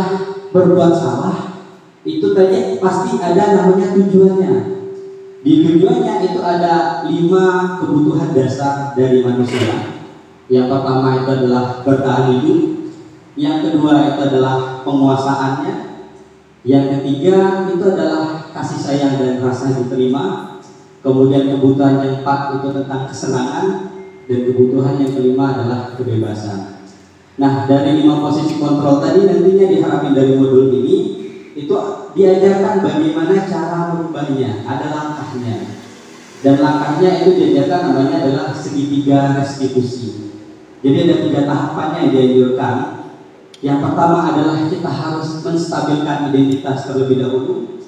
berbuat salah, itu tadi pasti ada namanya tujuannya. Di tujuannya itu ada 5 kebutuhan dasar dari manusia. Yang pertama itu adalah bertahan hidup, yang kedua itu adalah penguasaannya, yang ketiga itu adalah kasih sayang dan rasa diterima, kemudian kebutuhan yang 4 itu tentang kesenangan, dan kebutuhan yang kelima adalah kebebasan. Nah, dari 5 posisi kontrol tadi nantinya diharapkan dari modul ini itu diajarkan bagaimana cara merubahnya, ada langkahnya. Dan langkahnya itu diajarkan namanya adalah segitiga restitusi. Jadi ada 3 tahapannya yang dianjurkan. Yang pertama adalah kita harus menstabilkan identitas terlebih dahulu.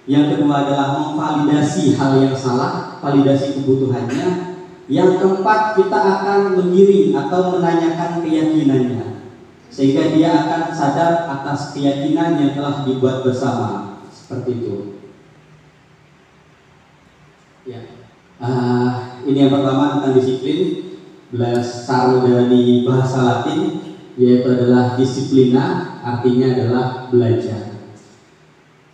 Yang kedua adalah memvalidasi hal yang salah, validasi kebutuhannya. Yang keempat, kita akan menggiring atau menanyakan keyakinannya, sehingga dia akan sadar atas keyakinan yang telah dibuat bersama. Seperti itu. Ya. Ini yang pertama tentang disiplin, berasal dari bahasa Latin, yaitu adalah disiplina, artinya adalah belajar.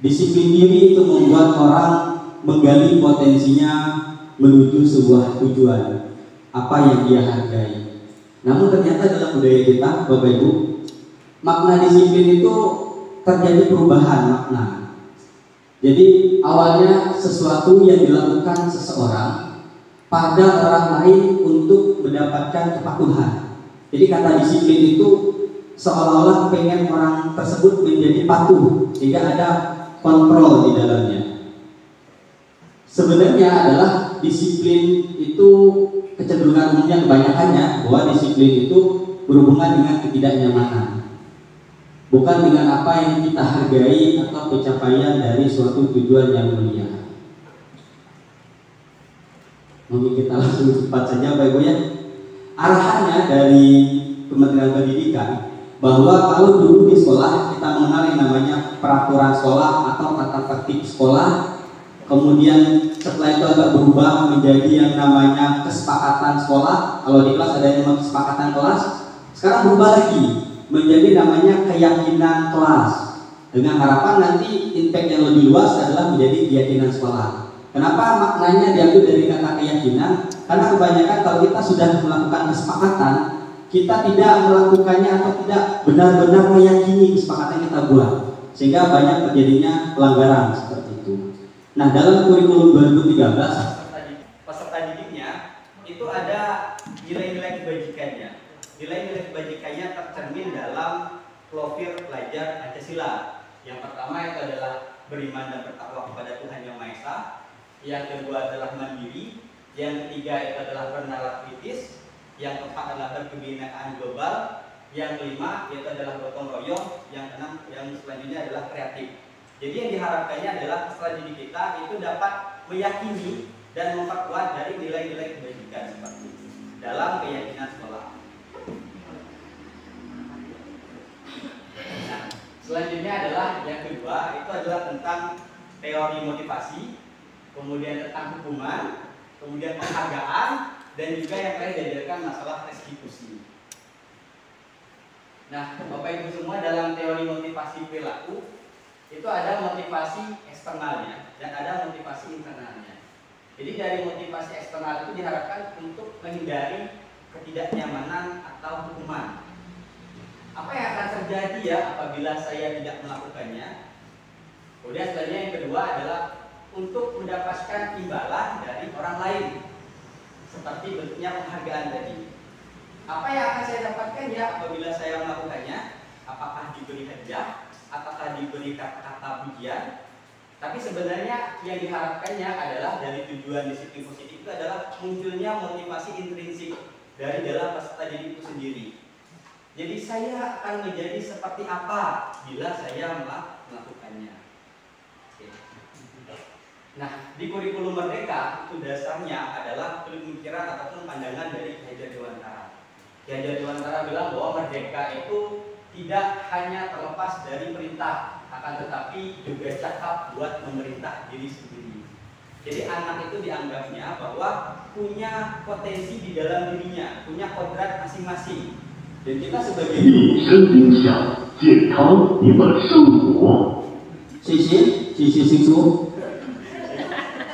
Disiplin diri itu membuat orang menggali potensinya menuju sebuah tujuan, apa yang dia hargai. Namun ternyata dalam budaya kita, Bapak Ibu, makna disiplin itu terjadi perubahan makna. Jadi awalnya sesuatu yang dilakukan seseorang pada orang lain untuk mendapatkan kepatuhan. Jadi kata disiplin itu seolah-olah pengen orang tersebut menjadi patuh, sehingga ada kontrol di dalamnya. Sebenarnya adalah disiplin itu kecenderungan umumnya kebanyakannya bahwa disiplin itu berhubungan dengan ketidaknyamanan, bukan dengan apa yang kita hargai atau pencapaian dari suatu tujuan yang mulia. Mungkin kita langsung cepat saja Bapak Ibu ya. Arahannya dari Kementerian Pendidikan bahwa kalau dulu di sekolah kita mengenal yang namanya peraturan sekolah atau tata tertib sekolah, kemudian setelah itu agak berubah menjadi yang namanya kesepakatan sekolah. Kalau di kelas ada yang namanya kesepakatan kelas, sekarang berubah lagi menjadi namanya keyakinan kelas, dengan harapan nanti impact yang lebih luas adalah menjadi keyakinan sekolah. Kenapa maknanya diambil dari kata keyakinan? Karena kebanyakan kalau kita sudah melakukan kesepakatan, kita tidak melakukannya atau tidak benar-benar meyakini kesepakatan yang kita buat, sehingga banyak terjadinya pelanggaran seperti itu. Nah, dalam kurikulum 2013 peserta didiknya itu ada nilai-nilai kebajikannya. Nilai-nilai kebajikannya tercermin dalam profil pelajar Pancasila. Yang pertama itu adalah beriman dan bertakwa kepada Tuhan Yang Maha Esa. Yang kedua adalah mandiri. Yang ketiga itu adalah bernalar kritis. Yang keempat adalah berkebinekaan global. Yang kelima itu adalah gotong royong. Yang keenam, yang selanjutnya adalah kreatif. Jadi yang diharapkannya adalah peserta didik kita itu dapat meyakini dan memperkuat dari nilai-nilai kebajikan seperti itu dalam keyakinan sekolah. Nah, selanjutnya adalah yang kedua itu adalah tentang teori motivasi, kemudian tentang hukuman, kemudian penghargaan, dan juga yang terakhir diajarkan masalah restitusi. Nah, Bapak Ibu semua, dalam teori motivasi perilaku itu ada motivasi eksternalnya dan ada motivasi internalnya. Jadi dari motivasi eksternal itu diharapkan untuk menghindari ketidaknyamanan atau hukuman. Apa yang akan terjadi ya apabila saya tidak melakukannya? Kemudian selanjutnya yang kedua adalah untuk mendapatkan imbalan dari orang lain, seperti bentuknya penghargaan tadi. Apa yang akan saya dapatkan ya apabila saya melakukannya? Apakah diberi hadiah? Apakah diberi kata-kata pujian? Tapi sebenarnya yang diharapkannya adalah dari tujuan disiplin positif itu adalah munculnya motivasi intrinsik dari dalam peserta didik itu sendiri. Jadi saya akan menjadi seperti apa bila saya melakukannya. Nah, di kurikulum Merdeka itu dasarnya adalah pemikiran ataupun pandangan dari Ki Hajar Dewantara. Ki Hajar Dewantara bilang bahwa merdeka itu tidak hanya terlepas dari perintah, akan tetapi juga cakap buat memerintah diri sendiri. Jadi anak itu dianggapnya bahwa punya potensi di dalam dirinya, punya kodrat masing-masing. Dan kita sebagai guru,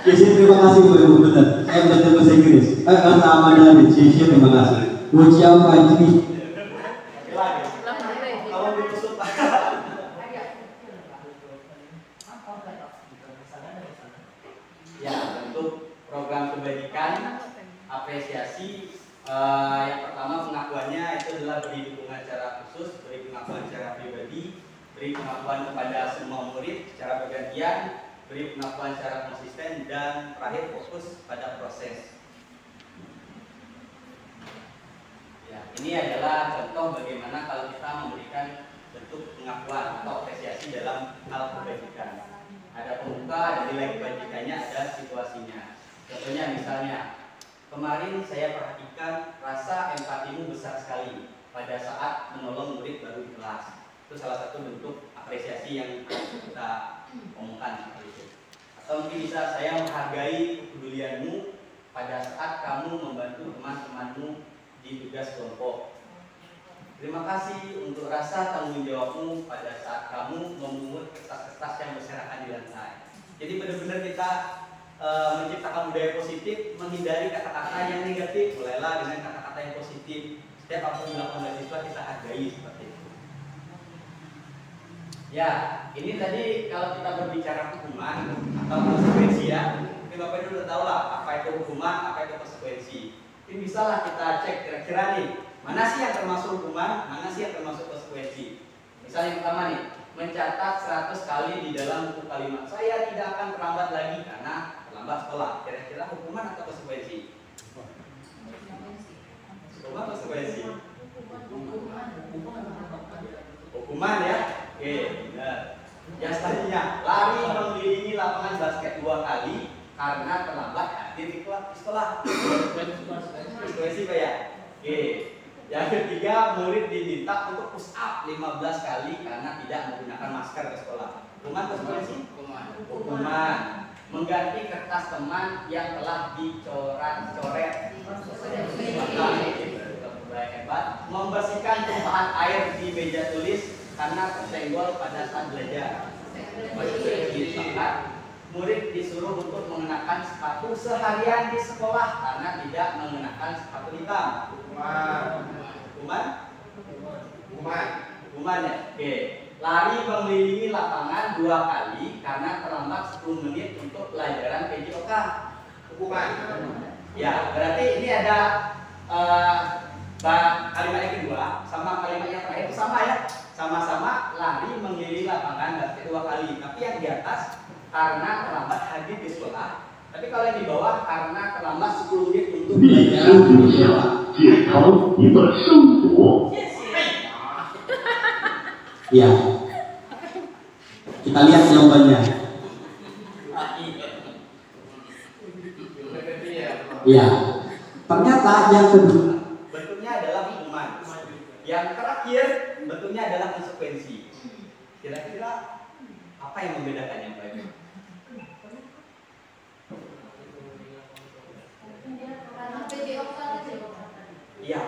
terima kasih Bu. Benar. Saya belajar bahasa Inggris. Sama dari terima kasih. Ujian wajib. Ya, untuk program kebajikan apresiasi yang pertama pengakuannya itu adalah beri dukungan secara khusus, beri pengakuan secara pribadi, beri pengakuan kepada semua murid secara bergantian, beri pengakuan secara konsisten, dan terakhir fokus pada proses. Ya, ini adalah contoh bagaimana kalau kita memberikan bentuk pengakuan atau apresiasi dalam hal kebajikan. Ada pembuka, ada nilai kebajikannya, ada situasinya. Contohnya misalnya, kemarin saya perhatikan rasa empatimu besar sekali pada saat menolong murid baru di kelas. Itu salah satu bentuk apresiasi yang kita omongkan seperti itu. Atau mungkin bisa, saya menghargai kepedulianmu pada saat kamu membantu teman-temanmu di tugas kelompok. Terima kasih untuk rasa tanggung jawabmu pada saat kamu memungut kertas-kertas yang berserakan di lantai. Jadi benar-benar kita menciptakan budaya positif, menghindari kata-kata yang negatif, mulailah dengan kata-kata yang positif. Setiap apa yang dilakukan mahasiswa kita hargai seperti itu. Ya, ini tadi kalau kita berbicara hukuman atau konsekuensi ya, mungkin Bapak Ibu sudah tahu lah apa itu hukuman, apa itu konsekuensi. Ini bisalah kita cek kira-kira nih, mana sih yang termasuk hukuman, mana sih yang termasuk konsekuensi. Misalnya yang pertama nih, mencatat 100 kali di dalam buku kalimat. Saya tidak akan terlambat lagi karena terlambat sekolah. Kira-kira hukuman atau konsekuensi? Hukuman atau konsekuensi? Hukuman ya. Oke, benar. Yang selanjutnya, lari mengelilingi lapangan basket 2 kali karena terlambat hadir di sekolah. Konsekuensi Pak ya. Oke. Yang ketiga, murid diminta untuk push up 15 kali karena tidak menggunakan masker ke sekolah. Hukuman konsekuensi? Hukuman. Mengganti kertas teman yang telah dicoret-coret. Hebat. Membersihkan tumpahan air di meja tulis karena tersenggol pada saat belajar. Murid disuruh untuk mengenakan sepatu seharian di sekolah karena tidak mengenakan sepatu hitam. Hukuman ya. Oke. Lari mengelilingi lapangan 2 kali karena terlambat 10 menit untuk pelajaran PJOK. Hukuman. Ya, berarti ini ada kalimat yang kedua sama kalimat yang terakhir itu sama ya. Sama-sama lari mengelilingi lapangan basket 2 kali. Tapi yang di atas karena terlambat hadir di sekolah. Tapi kalau yang di bawah karena terlambat 10 menit untuk belajar. Ya. Kita lihat jawabannya. Ya. Ternyata yang kedua bentuknya adalah hukuman. Yang terakhir bentuknya adalah konsekuensi. Kira-kira apa yang membedakannya Pak? Iya.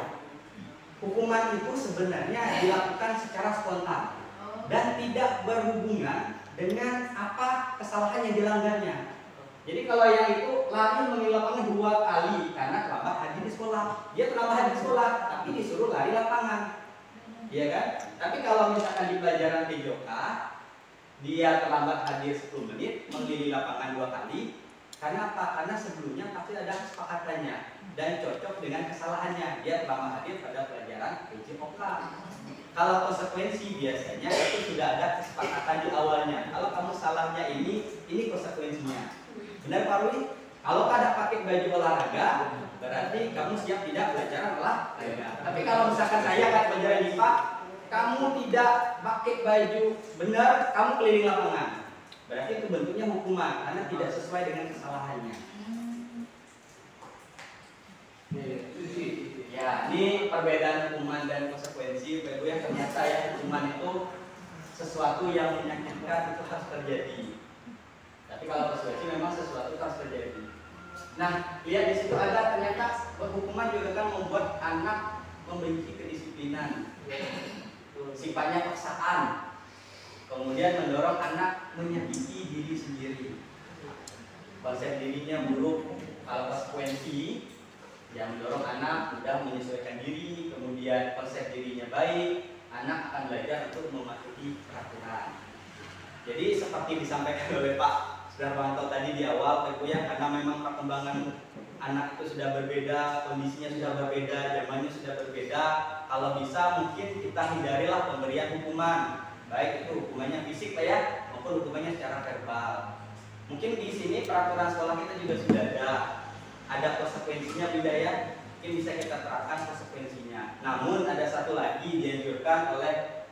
Hukuman itu sebenarnya dilakukan secara spontan dan tidak berhubungan dengan apa kesalahan yang dilanggarnya. Jadi kalau yang itu lari mengelilingi lapangan 2 kali karena terlambat hadir di sekolah. Dia terlambat hadir di sekolah, tapi disuruh lari lapangan. Iya kan? Tapi kalau misalkan di pelajaran PJOK dia terlambat hadir 10 menit mengelilingi lapangan 2 kali. Karena apa? Karena sebelumnya pasti ada kesepakatannya dan cocok dengan kesalahannya. Dia terlambat hadir pada pelajaran PJOK. Kalau konsekuensi biasanya itu sudah ada kesepakatan di awalnya. Kalau kamu salahnya ini konsekuensinya. Benar Pak Rui? Kalau kada pakai baju olahraga, berarti kamu siap tidak belajar olahraga. Tapi kalau misalkan saya kan pelajaran IPA, kamu tidak pakai baju benar, kamu keliling lapangan. Berarti itu bentuknya hukuman karena tidak sesuai dengan kesalahannya. Ya, ini perbedaan hukuman dan konsekuensi. Bapak Ibu, yang ternyata ya hukuman itu sesuatu yang menyakitkan itu harus terjadi. Tapi kalau konsekuensi memang sesuatu itu harus terjadi. Nah, lihat di situ ada ternyata hukuman juga kan membuat anak membenci kedisiplinan, sifatnya paksaan, kemudian mendorong anak menyakiti diri sendiri, konsep dirinya buruk. Kalau konsekuensi yang mendorong anak mudah menyesuaikan diri, kemudian konsep dirinya baik, anak akan belajar untuk mematuhi peraturan. Jadi seperti disampaikan oleh Pak Darwanto tadi di awal, karena memang perkembangan anak itu sudah berbeda, kondisinya sudah berbeda, zamannya sudah berbeda. Kalau bisa mungkin kita hindarilah pemberian hukuman, baik itu hukumannya fisik Pak ya, maupun hukumannya secara verbal. Mungkin di sini peraturan sekolah kita juga sudah ada konsekuensinya beda ya. Mungkin bisa kita terapkan konsekuensinya. Namun ada satu lagi dianjurkan oleh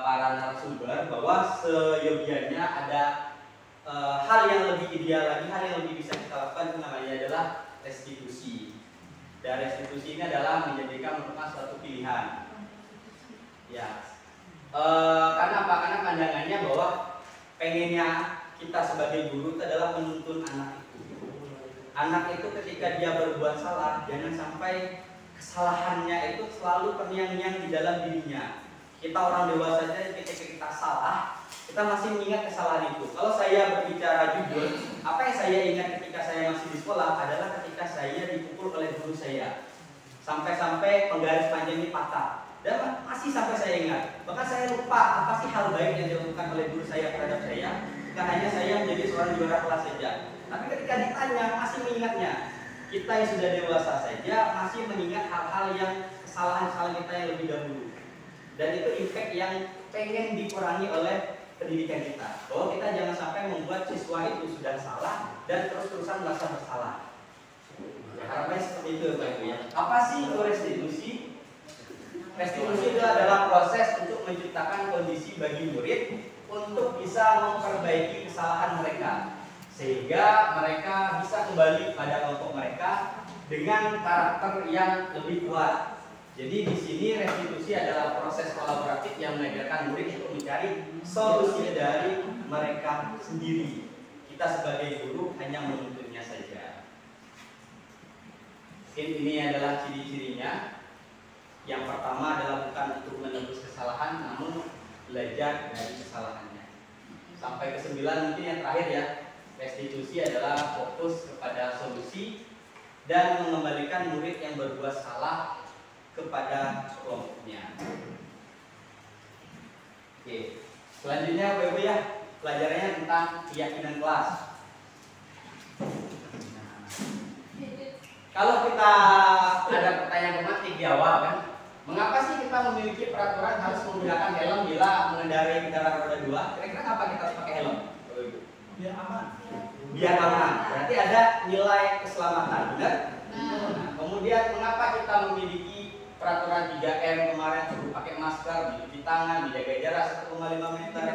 para narasumber bahwa seyogianya ada hal yang lebih ideal lagi, hal yang lebih bisa kita lakukan itu namanya adalah restitusi. Dan restitusi ini adalah menjadikan merupakan suatu pilihan. Ya, karena apa? Karena pandangannya bahwa pengennya kita sebagai guru itu adalah menuntun anak itu. Anak itu ketika dia berbuat salah, jangan sampai kesalahannya itu selalu terngiang-ngiang di dalam dirinya. Kita orang dewasa saja ketika kita salah, kita masih mengingat kesalahan itu. Kalau saya berbicara jujur, apa yang saya ingat ketika saya masih di sekolah adalah ketika saya dipukul oleh guru saya. Sampai-sampai penggaris panjang ini patah. Dan masih sampai saya ingat. Bahkan saya lupa apa sih hal baik yang dilakukan oleh guru saya terhadap saya. Bukan hanya saya menjadi seorang juara kelas saja. Tapi ketika ditanya, masih mengingatnya. Kita yang sudah dewasa saja masih mengingat hal-hal yang kesalahan-kesalahan kita yang lebih dahulu. Dan itu impact yang pengen dikurangi oleh pendidikan kita, bahwa kita jangan sampai membuat siswa itu sudah salah dan terus-terusan merasa bersalah. Ya, harapannya seperti itu Bapak Ibu ya. Apa sih itu restitusi? Restitusi itu adalah proses untuk menciptakan kondisi bagi murid untuk bisa memperbaiki kesalahan mereka, sehingga mereka bisa kembali pada kelompok mereka dengan karakter yang lebih kuat. Jadi di sini restitusi adalah proses kolaboratif yang mengajarkan murid untuk mencari solusi dari mereka sendiri. Kita sebagai guru hanya menuntunnya saja. Mungkin ini adalah ciri-cirinya. Yang pertama adalah bukan untuk menebus kesalahan, namun belajar dari kesalahannya. Sampai ke 9 mungkin yang terakhir ya. Restitusi adalah fokus kepada solusi dan mengembalikan murid yang berbuat salah kepada kelompoknya. Oke, selanjutnya Bapak Ibu ya, pelajarannya tentang keyakinan kelas. Kalau kita ada pertanyaan tematik di awal kan, mengapa sih kita memiliki peraturan harus menggunakan helm bila mengendarai kendaraan roda 2? Kira-kira apa kita harus pakai helm? Biar aman. Biar aman. Berarti ada nilai keselamatan, benar? Nah, kemudian mengapa kita memiliki peraturan 3M kemarin suruh pakai masker, mencuci tangan, menjaga jarak 1,5 meter?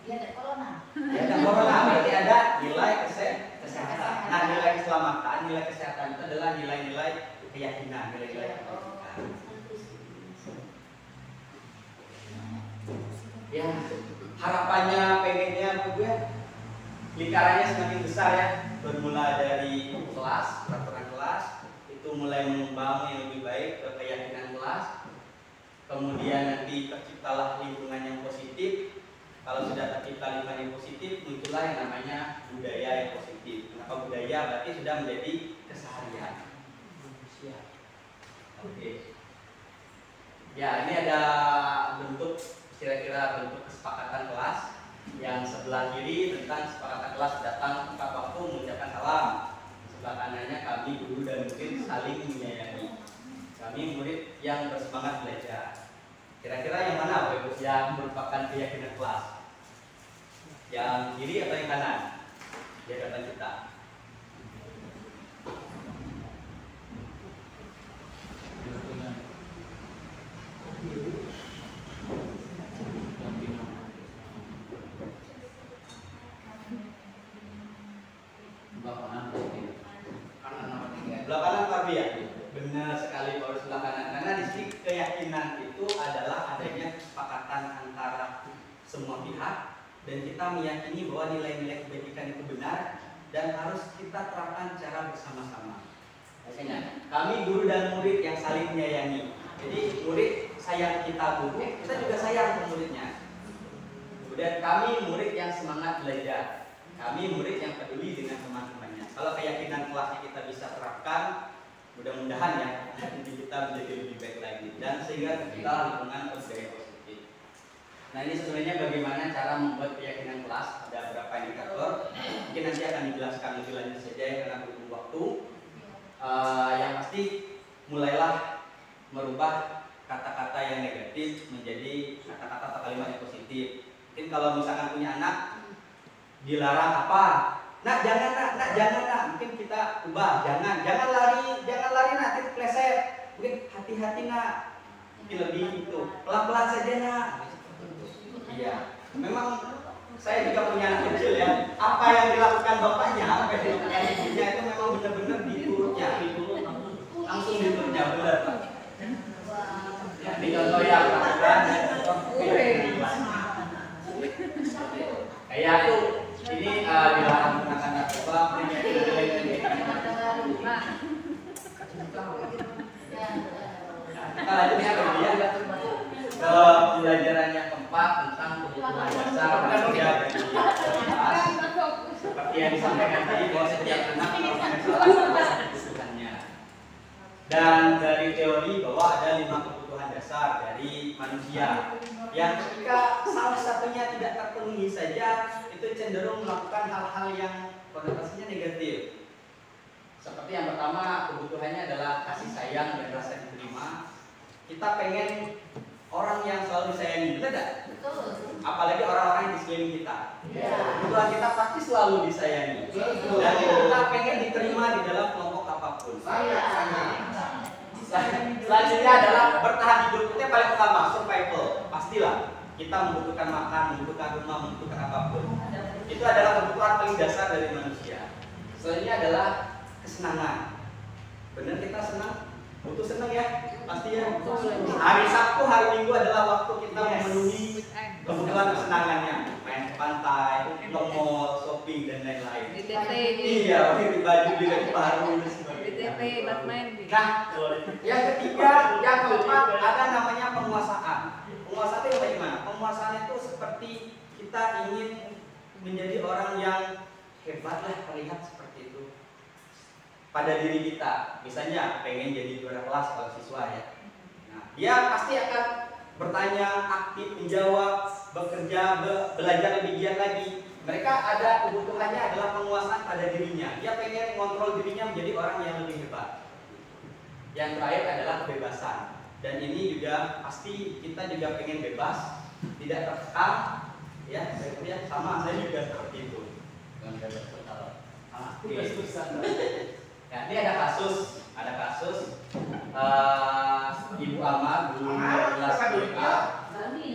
Biar ada corona. Ya, ada corona. Berarti ada nilai kesehatan. Nah, nilai keselamatan, nilai kesehatan itu adalah nilai-nilai keyakinan, nilai-nilai keyakinan. Ya, harapannya, pengennya Bu ya, lingkarannya semakin besar ya. Bermula dari kelas, peraturan kelas, itu mulai membangun yang lebih baik ke keyakinan kelas. Kemudian nanti terciptalah lingkungan yang positif. Kalau sudah tercipta lingkungan yang positif, muncullah yang namanya budaya yang positif. Kenapa budaya? Berarti sudah menjadi keseharian. Oke. Ya, ini ada bentuk, kira-kira bentuk kesepakatan kelas. Yang sebelah kiri tentang kesepakatan kelas datang tepat waktu mengucapkan salam. Sebelah kanannya kami guru dan murid saling menyayangi. Kami murid yang bersemangat belajar. Kira-kira yang mana Bapak Ibu yang merupakan keyakinan kelas? Yang kiri atau yang kanan? Di hadapan kita. Sebelah kanan Farbi ya? Benar sekali Pak, sebelah kanan. Karena di sini keyakinan itu adalah adanya kesepakatan antara semua pihak dan kita meyakini bahwa nilai-nilai kebaikan itu benar dan harus kita terapkan secara bersama-sama. Makanya kami guru dan murid yang saling menyayangi. Jadi murid sayang kita guru, kita juga sayang ke muridnya. Kemudian kami murid yang semangat belajar. Kami murid yang peduli dengan teman-temannya. Kalau keyakinan kelasnya kita bisa terapkan, mudah-mudahan ya nanti kita menjadi lebih baik lagi dan sehingga kita lingkungan budaya positif. Nah, ini sebenarnya bagaimana cara membuat keyakinan kelas, ada beberapa indikator. Mungkin nanti akan dijelaskan lebih lanjut saja ya karena berhubung waktu. Yang pasti mulailah merubah kata-kata yang negatif menjadi kata-kata atau kalimat yang positif. Mungkin kalau misalkan punya anak dilarang apa? Nak jangan nak jangan nak. Mungkin kita ubah jangan lari nak, nanti kepleset. Mungkin hati-hati nak. Mungkin lebih itu pelan-pelan saja nak. Iya. Memang saya juga punya anak kecil ya. Apa yang dilakukan bapaknya, apa yang dilakukan ibunya itu memang benar-benar diturutnya, langsung diturutnya benar Pak. Ya, ini contoh yang lakukan dan contoh kayak itu. Ini dilarang menggunakan narkoba, kita lanjutnya kemudian ke pelajaran yang keempat tentang kebutuhan dasar manusia dan kelas. Seperti yang disampaikan tadi bahwa setiap anak mempunyai kebutuhannya. Dan dari teori bahwa ada 5 kebutuhan dasar dari manusia yang ketika salah satunya tidak terpenuhi saja itu cenderung melakukan hal-hal yang konotasinya negatif. Seperti yang pertama, kebutuhannya adalah kasih sayang dan rasa diterima. Kita pengen orang yang selalu disayangi, betul tidak? Apalagi orang-orang yang di sekeliling kita. Kebutuhan kita pasti selalu disayangi. Dan kita pengen diterima di dalam kelompok apapun. Selanjutnya adalah bertahan hidup. Itu yang paling utama, survival. Pastilah kita membutuhkan makan, membutuhkan rumah, membutuhkan apapun. Itu adalah kebutuhan paling dasar dari manusia. Selanjutnya adalah kesenangan. Benar kita senang? Butuh senang ya? Pasti ya. Hari Sabtu, hari Minggu adalah waktu kita memenuhi kebutuhan kesenangannya. Main ke pantai, ke mall, shopping dan lain-lain. Iya, beli baju, beli baru dan sebagainya. Nah, yang ketiga, yang keempat ada namanya penguasaan. Penguasaan itu bagaimana? Penguasaan itu seperti kita ingin menjadi orang yang hebat lah, terlihat seperti itu pada diri kita. Misalnya pengen jadi juara kelas kalau siswa ya. Nah, dia pasti akan bertanya, aktif, menjawab, bekerja, belajar lebih giat lagi. Mereka ada kebutuhannya adalah penguasaan pada dirinya. Dia pengen mengontrol dirinya menjadi orang yang lebih hebat. Yang terakhir adalah kebebasan. Dan ini juga pasti kita juga pengen bebas, tidak terkekang. Ya, saya sama, saya juga seperti itu. Ya, ini ada kasus Ibu Ama guru kelas BK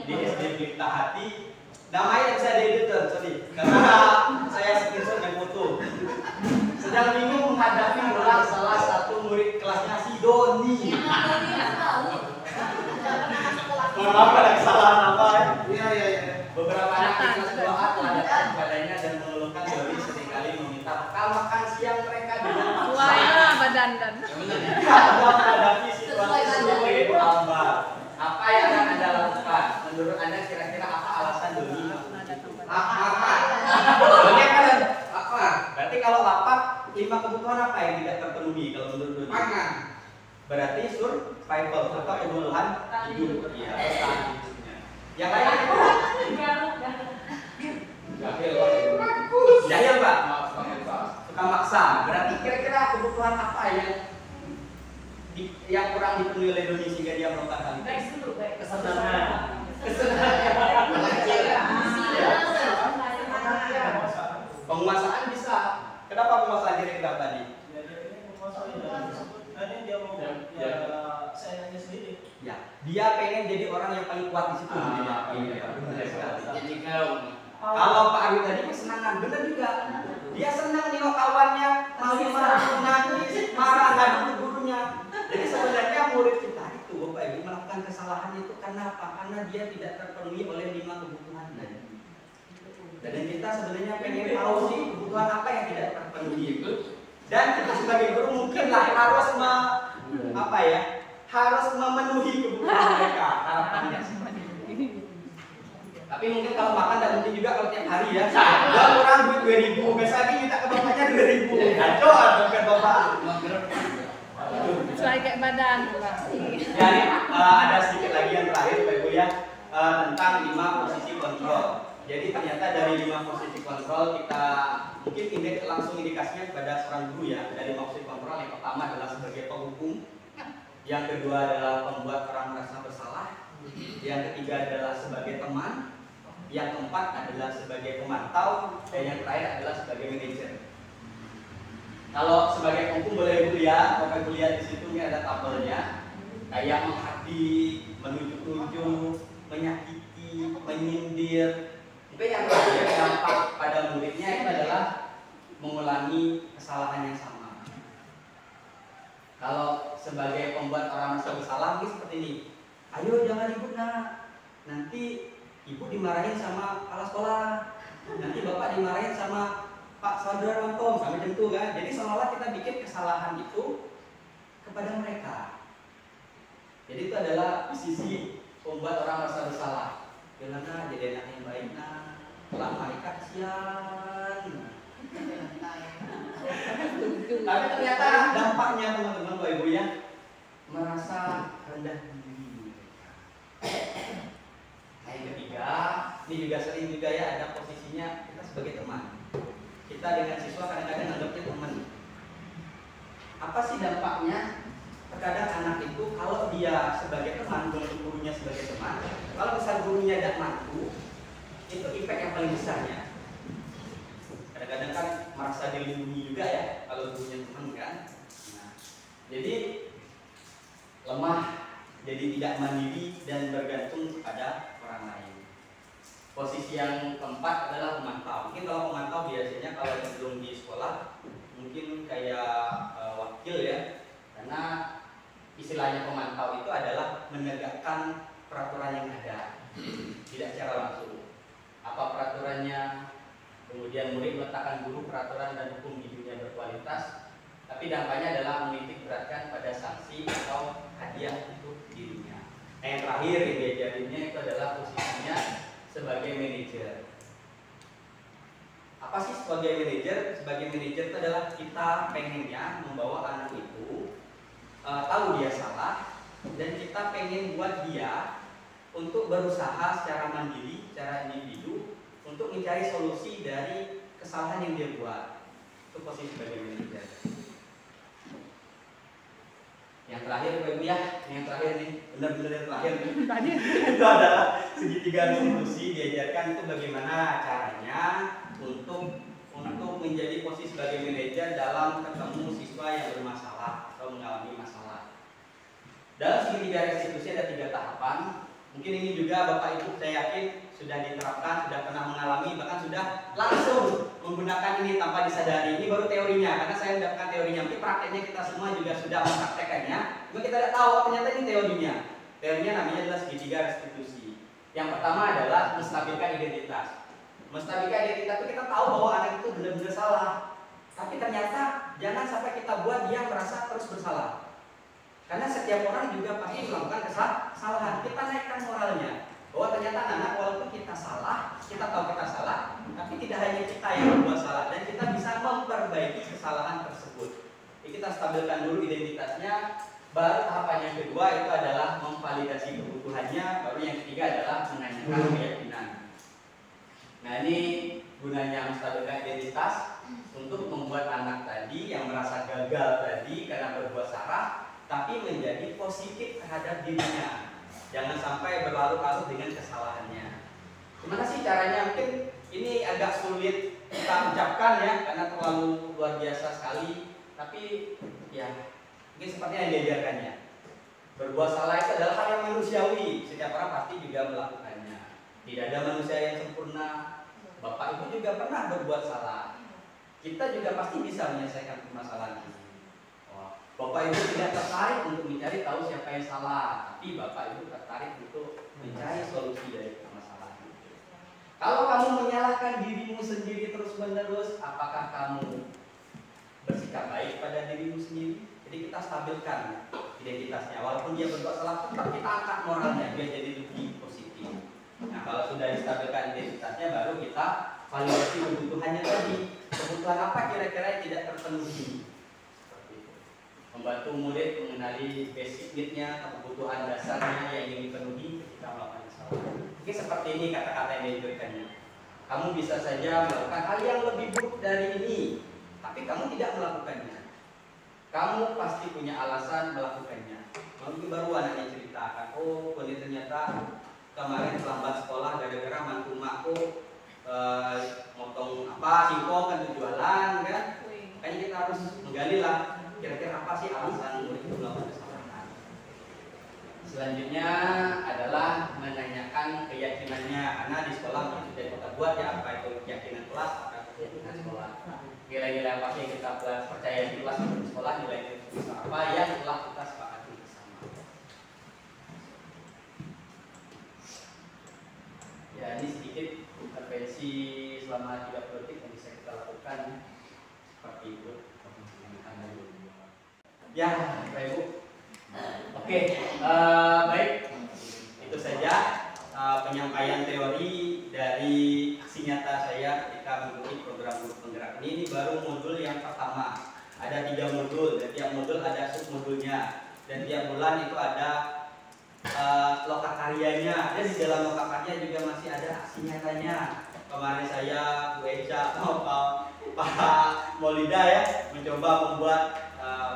di SD Pelita Hati. Namanya bisa dieditor, sorry, karena saya screenshot dan foto. Sedang bingung menghadapi ulang salah satu murid kelasnya si Doni. Mohon maaf ada kesalahan apa? Iya. Beberapa anak di kelas 2A telah datang kepadanya dan mengeluhkan Doni seringkali meminta makan siang mereka dengan paksa. Dandan. Menghadapi situasi sulit lambat. Apa yang akan Anda lakukan? Menurut Anda kira-kira apa alasan Doni? Lapar. Doni kan lapar. Berarti kalau lapar, 5 kebutuhan apa yang tidak terpenuhi kalau menurut Doni? Makan. Berarti survival atau kebutuhan hidup. Iya, bertahan hidupnya. Yang lain itu? Jahil Pak. Suka maksa. Berarti kira-kira kebutuhan apa yang kurang dipenuhi oleh Doni sehingga dia melakukan hal itu? Kesenangan. Penguasaan bisa. Kenapa penguasaan kira-kira tadi? Ya, dia pengen jadi orang yang paling kuat di situ. Kalau Pak Arwi tadi kesenangan, benar juga. Dia senang nengok kawannya marah, nangis, marah, ngadu gurunya. Jadi sebenarnya murid kita itu, Bapak Ibu, melakukan kesalahan itu karena apa? Karena dia tidak terpenuhi oleh 5 kebutuhan tadi. Dan kita sebenarnya pengen tahu sih kebutuhan apa yang tidak terpenuhi itu. Dan kita sebagai guru mungkinlah harus harus memenuhi kebutuhan mereka, harapannya seperti itu. Tapi mungkin kalau makan dan mungkin juga kalau tiap hari ya. Gua kurang duit 2.000, besok lagi minta ke bapaknya 2.000. Kacau bukan bapak. Sesuai kayak badan. Jadi ada sedikit lagi yang terakhir Pak Ibu ya, tentang 5 posisi kontrol. Jadi ternyata dari 5 posisi kontrol kita mungkin langsung indikasinya kepada seorang guru ya. Dari 5 posisi kontrol yang pertama adalah sebagai penghukum, yang kedua adalah pembuat orang merasa bersalah, yang ketiga adalah sebagai teman, yang keempat adalah sebagai pemantau, dan yang terakhir adalah sebagai manajer. Kalau sebagai penghukum boleh Ibu lihat, Bapak Ibu lihat di situ ini ada tabelnya, kayak menghakimi, menunjuk-nunjuk, menyakiti, menyindir. Mungkin yang terakhir dampak pada muridnya itu adalah mengulangi kesalahan yang sama. Kalau sebagai pembuat orang merasa bersalah mungkin seperti ini. Ayo jangan ribut nak, nanti ibu dimarahin sama kepala sekolah, nanti bapak dimarahin sama Pak Saudara Nonton, sampai jam itu kan. Jadi seolah-olah kita bikin kesalahan itu kepada mereka. Jadi itu adalah sisi membuat orang merasa bersalah. Jangan jadi anak yang baik nak, lama nikah kasihan. Tapi ternyata dampaknya teman-teman Bapak Ibu ya, merasa rendah diri. Nah yang ketiga, ini juga sering juga ya ada posisinya kita sebagai teman. Kita dengan siswa kadang-kadang anggapnya teman. Apa sih dampaknya terkadang anak itu kalau dia sebagai teman, gurunya sebagai teman, kalau misal gurunya tidak mampu, itu impact yang paling besarnya. Kadang-kadang kan merasa dilindungi juga ya kalau gurunya teman kan. Nah, jadi lemah, jadi tidak mandiri dan bergantung kepada orang lain. Posisi yang keempat adalah pemantau. Mungkin kalau pemantau biasanya kalau sebelum di sekolah mungkin kayak wakil ya, karena istilahnya pemantau itu adalah menegakkan peraturan yang ada, tidak secara langsung. Apa peraturannya, kemudian murid meletakkan guru peraturan dan hukum di dunia berkualitas, tapi dampaknya adalah menitik beratkan pada sanksi atau hadiah untuk dirinya. Nah, yang terakhir yang diajarinnya itu adalah posisinya sebagai manajer. Apa sih sebagai manajer? Sebagai manajer itu adalah kita pengennya membawa anak itu tahu dia salah, dan kita pengen buat dia untuk berusaha secara mandiri, secara individu untuk mencari solusi dari kesalahan yang dia buat. Itu posisi sebagai manajer. Yang terakhir Pak Ibu ya, yang terakhir nih, benar-benar yang terakhir nih. Itu adalah segitiga restitusi. Diajarkan itu bagaimana caranya untuk menjadi posisi sebagai manajer dalam ketemu siswa yang bermasalah atau mengalami masalah. Dalam segitiga restitusi ada 3 tahapan. Mungkin ini juga Bapak Ibu saya yakin sudah diterapkan, sudah pernah mengalami, bahkan sudah langsung menggunakan ini tanpa disadari. Ini baru teorinya, karena saya mendapatkan teorinya. Mungkin prakteknya kita semua juga sudah mempraktekannya. Cuma kita tidak tahu ternyata ini teorinya. Teorinya namanya adalah segitiga restitusi. Yang pertama adalah menstabilkan identitas. Menstabilkan identitas itu kita tahu bahwa anak itu benar-benar salah, tapi ternyata jangan sampai kita buat dia merasa terus bersalah. Karena setiap orang juga pasti melakukan kesalahan. Kita naikkan moralnya bahwa ternyata anak walaupun kita salah, kita tahu kita salah, tapi tidak hanya kita yang membuat salah, dan kita bisa memperbaiki kesalahan tersebut. Jadi kita stabilkan dulu identitasnya. Baru tahapan yang kedua itu adalah memvalidasi kebutuhannya. Baru yang ketiga adalah menanyakan keyakinan. Nah, ini gunanya menstabilkan identitas untuk membuat anak tadi yang merasa gagal tadi karena berbuat salah, tapi menjadi positif terhadap dirinya. Jangan sampai berlarut-larut dengan kesalahannya. Gimana sih caranya? Mungkin ini agak sulit kita ucapkan ya, karena terlalu luar biasa sekali. Tapi ya, mungkin seperti yang diajarkannya. Berbuat salah itu adalah hal yang manusiawi. Setiap orang pasti juga melakukannya. Tidak ada manusia yang sempurna. Bapak Ibu juga pernah berbuat salah. Kita juga pasti bisa menyelesaikan permasalahan ini. Bapak Ibu tidak tertarik untuk mencari tahu siapa yang salah, tapi Bapak Ibu tertarik untuk mencari solusi dari permasalahan itu. Kalau kamu menyalahkan dirimu sendiri terus-menerus, apakah kamu bersikap baik pada dirimu sendiri? Jadi kita stabilkan identitasnya. Walaupun dia berbuat salah, tetap kita angkat moralnya biar jadi lebih positif. Nah, kalau sudah distabilkan identitasnya, baru kita validasi kebutuhannya tadi. Kebutuhan apa kira-kira yang tidak terpenuhi? Membantu murid mengenali basic need-nya atau kebutuhan dasarnya yang ingin dipenuhi ketika melakukan kesalahan. Mungkin seperti ini kata-kata yang diajarkannya. Kamu bisa saja melakukan hal yang lebih buruk dari ini, tapi kamu tidak melakukannya. Kamu pasti punya alasan melakukannya. Lalu baru anaknya ceritakan, oh ini ternyata kemarin terlambat sekolah gara-gara mantu makku motong apa singkong kan jualan kan. Makanya kita harus menggali lah. Kira-kira apa sih alasan murid itu melakukan kesalahan? Selanjutnya adalah menanyakan keyakinannya, karena di sekolah sudah kita buat ya, apa itu keyakinan kelas, apa itu keyakinan sekolah. Nilai-nilai apa sih yang kita percaya di kelas atau di sekolah, nilai-nilai apa yang telah kita sepakati bersama. Ya, ini sedikit intervensi selama 30 detik yang bisa kita lakukan seperti itu. Ya, Bapak Ibu. Oke, baik. Itu saja penyampaian teori dari aksi nyata saya ketika mengikuti program guru penggerak ini. Ini baru modul yang pertama. Ada 3 modul, dan tiap modul ada submodulnya. Dan tiap bulan itu ada lokakaryanya. Dan di dalam lokakarya juga masih ada aksi nyatanya. Kemarin saya, Bu Eca, Pak Maulida ya, mencoba membuat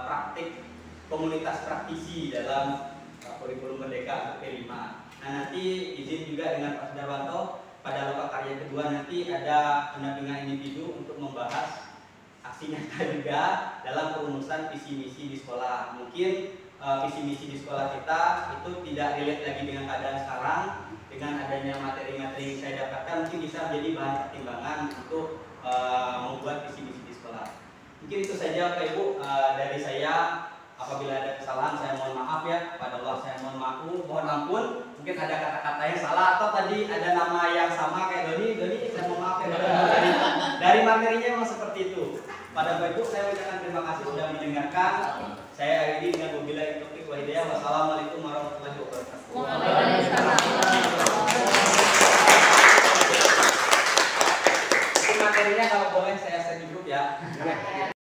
praktik komunitas praktisi dalam kurikulum Merdeka P5. Nah, nanti izin juga dengan Pak Sudarwanto pada loka karya kedua nanti ada pendampingan individu untuk membahas aksi nyata juga dalam perumusan visi misi di sekolah. Mungkin visi misi di sekolah kita itu tidak relate lagi dengan keadaan sekarang. Dengan adanya materi-materi yang saya dapatkan mungkin bisa menjadi bahan pertimbangan untuk membuat visi misi di sekolah. Mungkin itu saja Bapak Ibu dari saya. Apabila ada kesalahan saya mohon maaf ya, kepada Allah saya mohon ampun. Mungkin ada kata-kata yang salah atau tadi ada nama yang sama kayak Doni saya mohon maaf ya. Dari materinya memang seperti itu. Pada Bapak Ibu saya ucapkan terima kasih sudah mendengarkan.